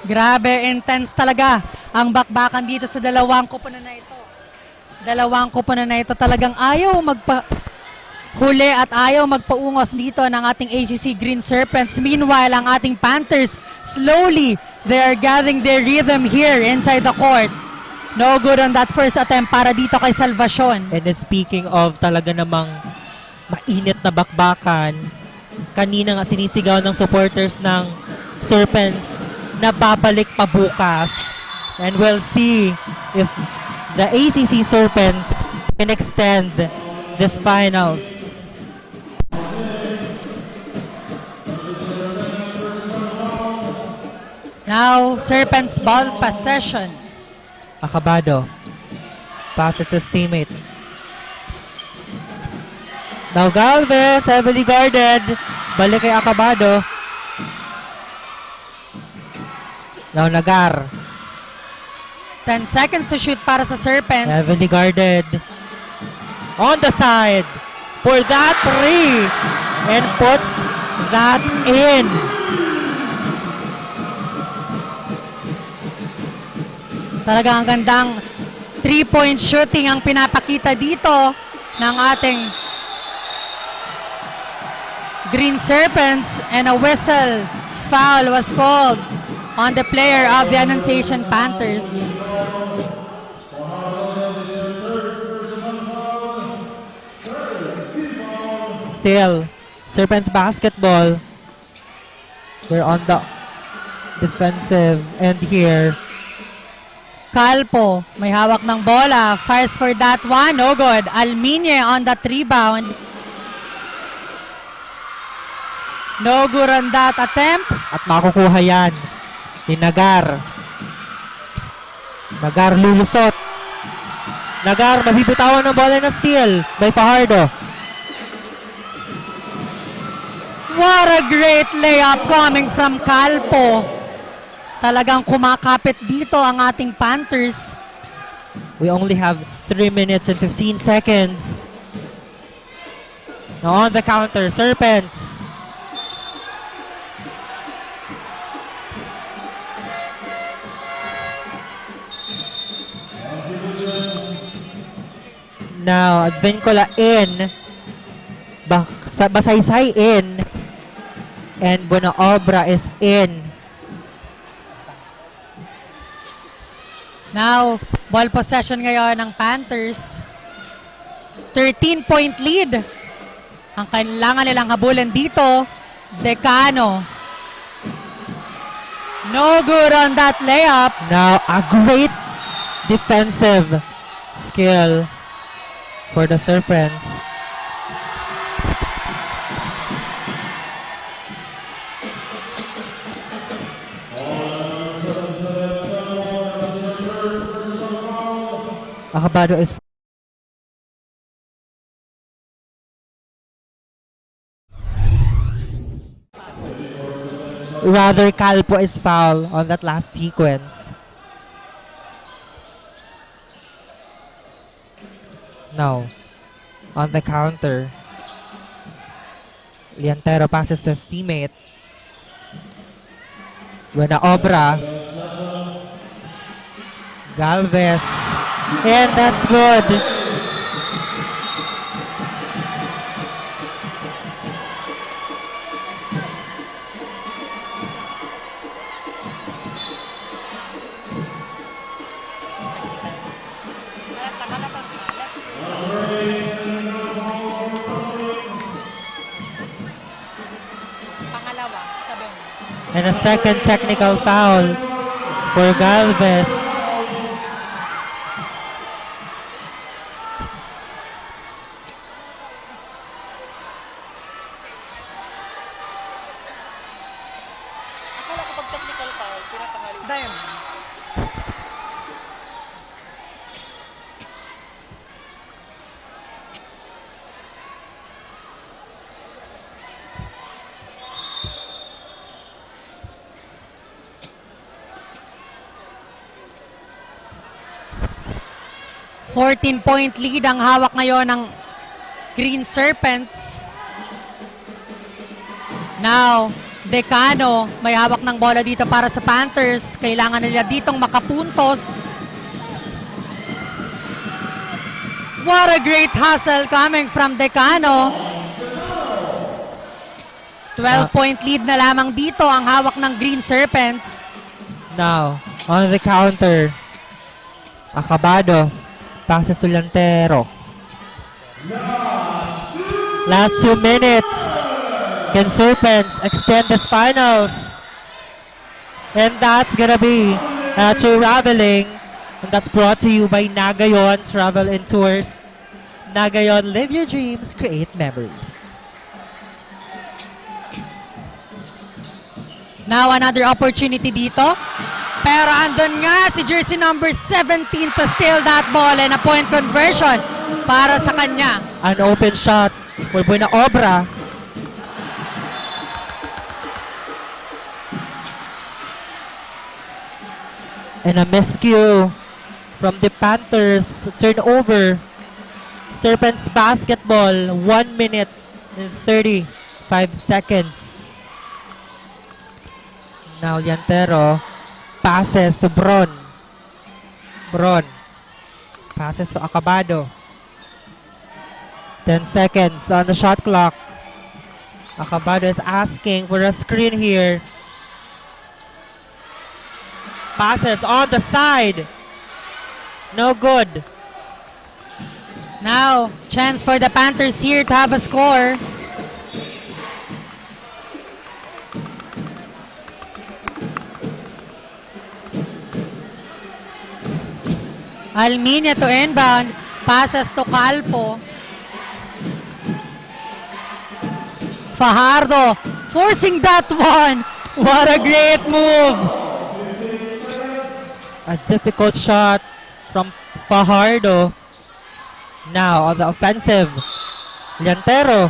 Grabe, intense talaga ang bakbakan dito sa dalawang koponan na ito. Dalawang koponan na ito talagang ayaw huli at ayaw magpaungos dito ng ating ACC Green Serpents. Meanwhile, ang ating Panthers, slowly, they are gathering their rhythm here inside the court. No good on that first attempt para dito kay Salvacion. And speaking of talaga namang mainit na bakbakan, kanina nga sinisigaw ng supporters ng Serpents na babalik pa bukas. And we'll see if the ACC Serpents can extend this finals. Now, Serpents ball possession. Acabado passes his teammate. Now Galvez, heavily guarded. Balik kay Acabado. Now Nagar. 10 seconds to shoot para sa Serpents. Heavily guarded. On the side for that three. And puts that in. Talagang gandang 3-point shooting ang pinapakita dito ng ating Green Serpents, and a whistle foul was called on the player of the Annunciation Panthers. Still, Serpents basketball. We're on the defensive end here. Calpo, may hawak ng bola. Fires for that one. No good. Alminye on that rebound. No good on that attempt. At makukuha yan ni Nagar. Nagar lulusot. Nagar mabibitawan ng bola na steal by Fajardo. What a great layup coming from Calpo. Talagang kumakapit dito ang ating Panthers. We only have 3 minutes and 15 seconds. Now on the counter, Serpents. Now, Advincola in. Basaysay in. And Buenaobra is in. Now, ball possession ngayon ng Panthers. 13-point lead. Ang kailangan nilang habulin dito, Decano. No good on that layup. Now, a great defensive skill for the Serpents. Acabado is rather Calpo is foul on that last sequence. Now, on the counter, Liantero passes to his teammate. Buena obra. Galvez. And that's good. And a second technical foul for Galvez. Akala ko pag technical foul, pinapangalit. Diamond. Point lead ang hawak ngayon ng Green Serpents. Now, Decano may hawak ng bola dito para sa Panthers. Kailangan nila ditong makapuntos. What a great hustle coming from Decano. 12-point lead na lamang dito ang hawak ng Green Serpents. Now, on the counter, Acabado passes to Liantero. Last 2 minutes. Can Serpents extend this finals? And that's gonna be traveling. And that's brought to you by Nagayon Travel and Tours. Nagayon, live your dreams, create memories. Now another opportunity dito. Pero andun nga si jersey number 17 to steal that ball and a point conversion para sa kanya. An open shot for Buena Obra. And a miscue from the Panthers. Turnover. Serpents basketball. 1 minute and 35 seconds. Now Liantero passes to Bron. Bron passes to Acabado. 10 seconds on the shot clock. Acabado is asking for a screen here. Passes on the side. No good. Now, chance for the Panthers here to have a score. Alminia to inbound. Passes to Calpo. Fajardo forcing that one. What a great move. A difficult shot from Fajardo. Now on the offensive, Liantero.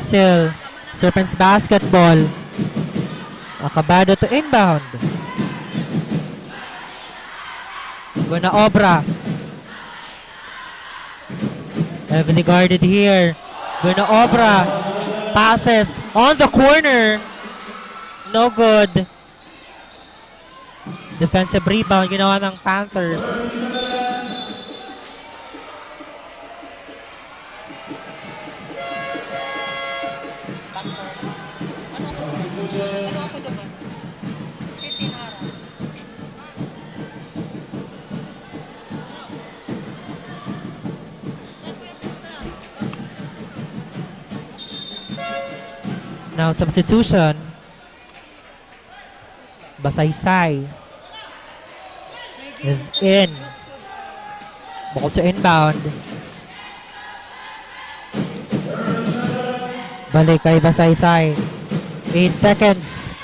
Still, Serpents basketball. Acabado to inbound. Buena Obra. Heavily guarded here. Buena Obra. Passes on the corner. No good. Defensive rebound ginawa ng Panthers. Now substitution. Basaysay is in. Ball to inbound. Balik kay Basaysay. 8 seconds.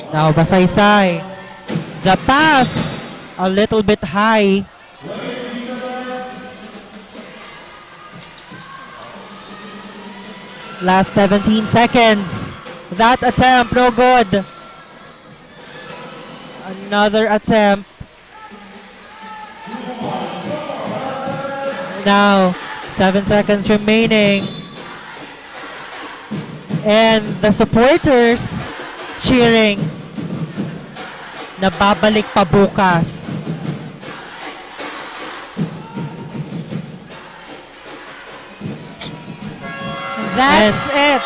Now Basaysay. The pass. A little bit high. Last 17 seconds. That attempt, no good. Another attempt. Now, 7 seconds remaining. And the supporters cheering. Nababalik pa bukas. That's it.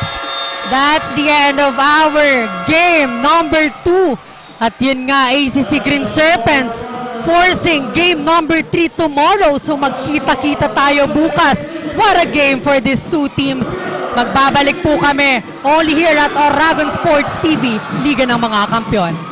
That's the end of our game number 2. At yun nga, ACC Green Serpents forcing game number 3 tomorrow. So magkita-kita tayo bukas. What a game for these two teams. Magbabalik po kami only here at Oragon Sports TV, Liga ng mga Kampiyon.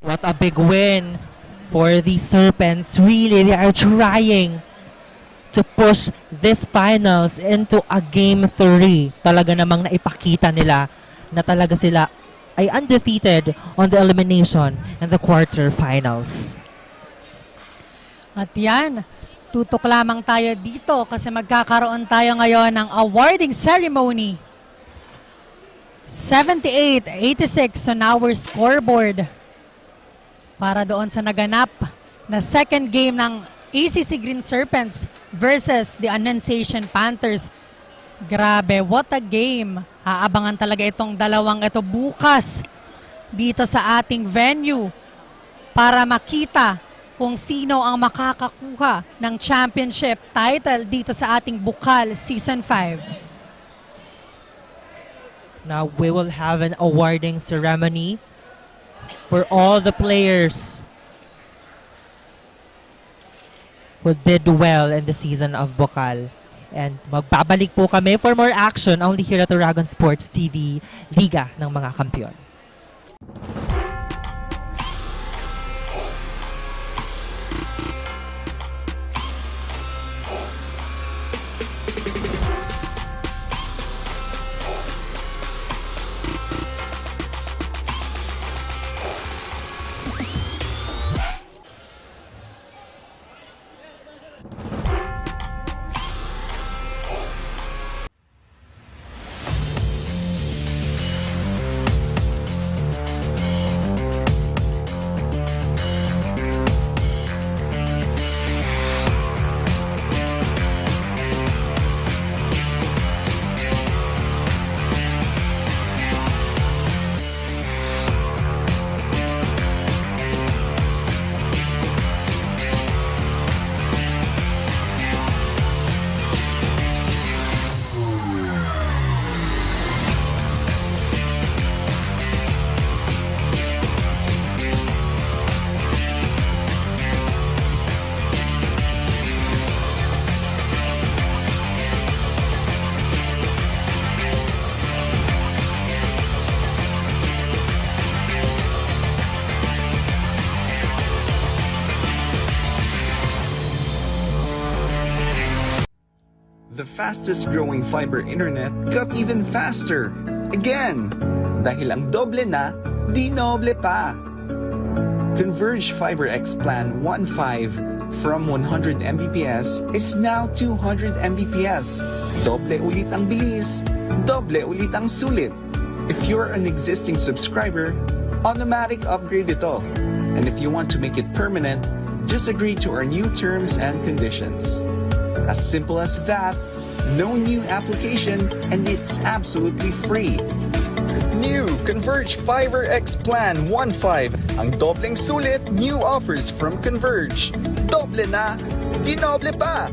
What a big win for the Serpents. Really, they are trying to push this finals into a game 3. Talaga namang naipakita nila na talaga sila ay undefeated on the elimination and the quarterfinals. At yan, tutok lamang tayo dito kasi magkakaroon tayo ngayon ng awarding ceremony. 78-86 on our scoreboard. Para doon sa naganap na second game ng ACC Green Serpents versus the Annunciation Panthers. Grabe, what a game. Aabangan talaga itong dalawang ito bukas dito sa ating venue para makita kung sino ang makakakuha ng championship title dito sa ating Bucal Season 5. Now we will have an awarding ceremony for all the players who did well in the season of Bucal. And magbabalik po kami for more action only here at Oragon Sports TV, Liga ng mga Kampiyon. The fastest growing fiber internet got even faster. Again! Dahil ang doble na, di noble pa. Converge Fiber X Plan 1.5 from 100 Mbps is now 200 Mbps. Doble ulit ang bilis, doble ulit ang sulit. If you're an existing subscriber, automatic upgrade ito. And if you want to make it permanent, Just agree to our new terms and conditions. As simple as that, no new application, and it's absolutely free. New Converge Fiber X Plan 1.5. Ang dobleng sulit, new offers from Converge. Doble na, dinoble pa!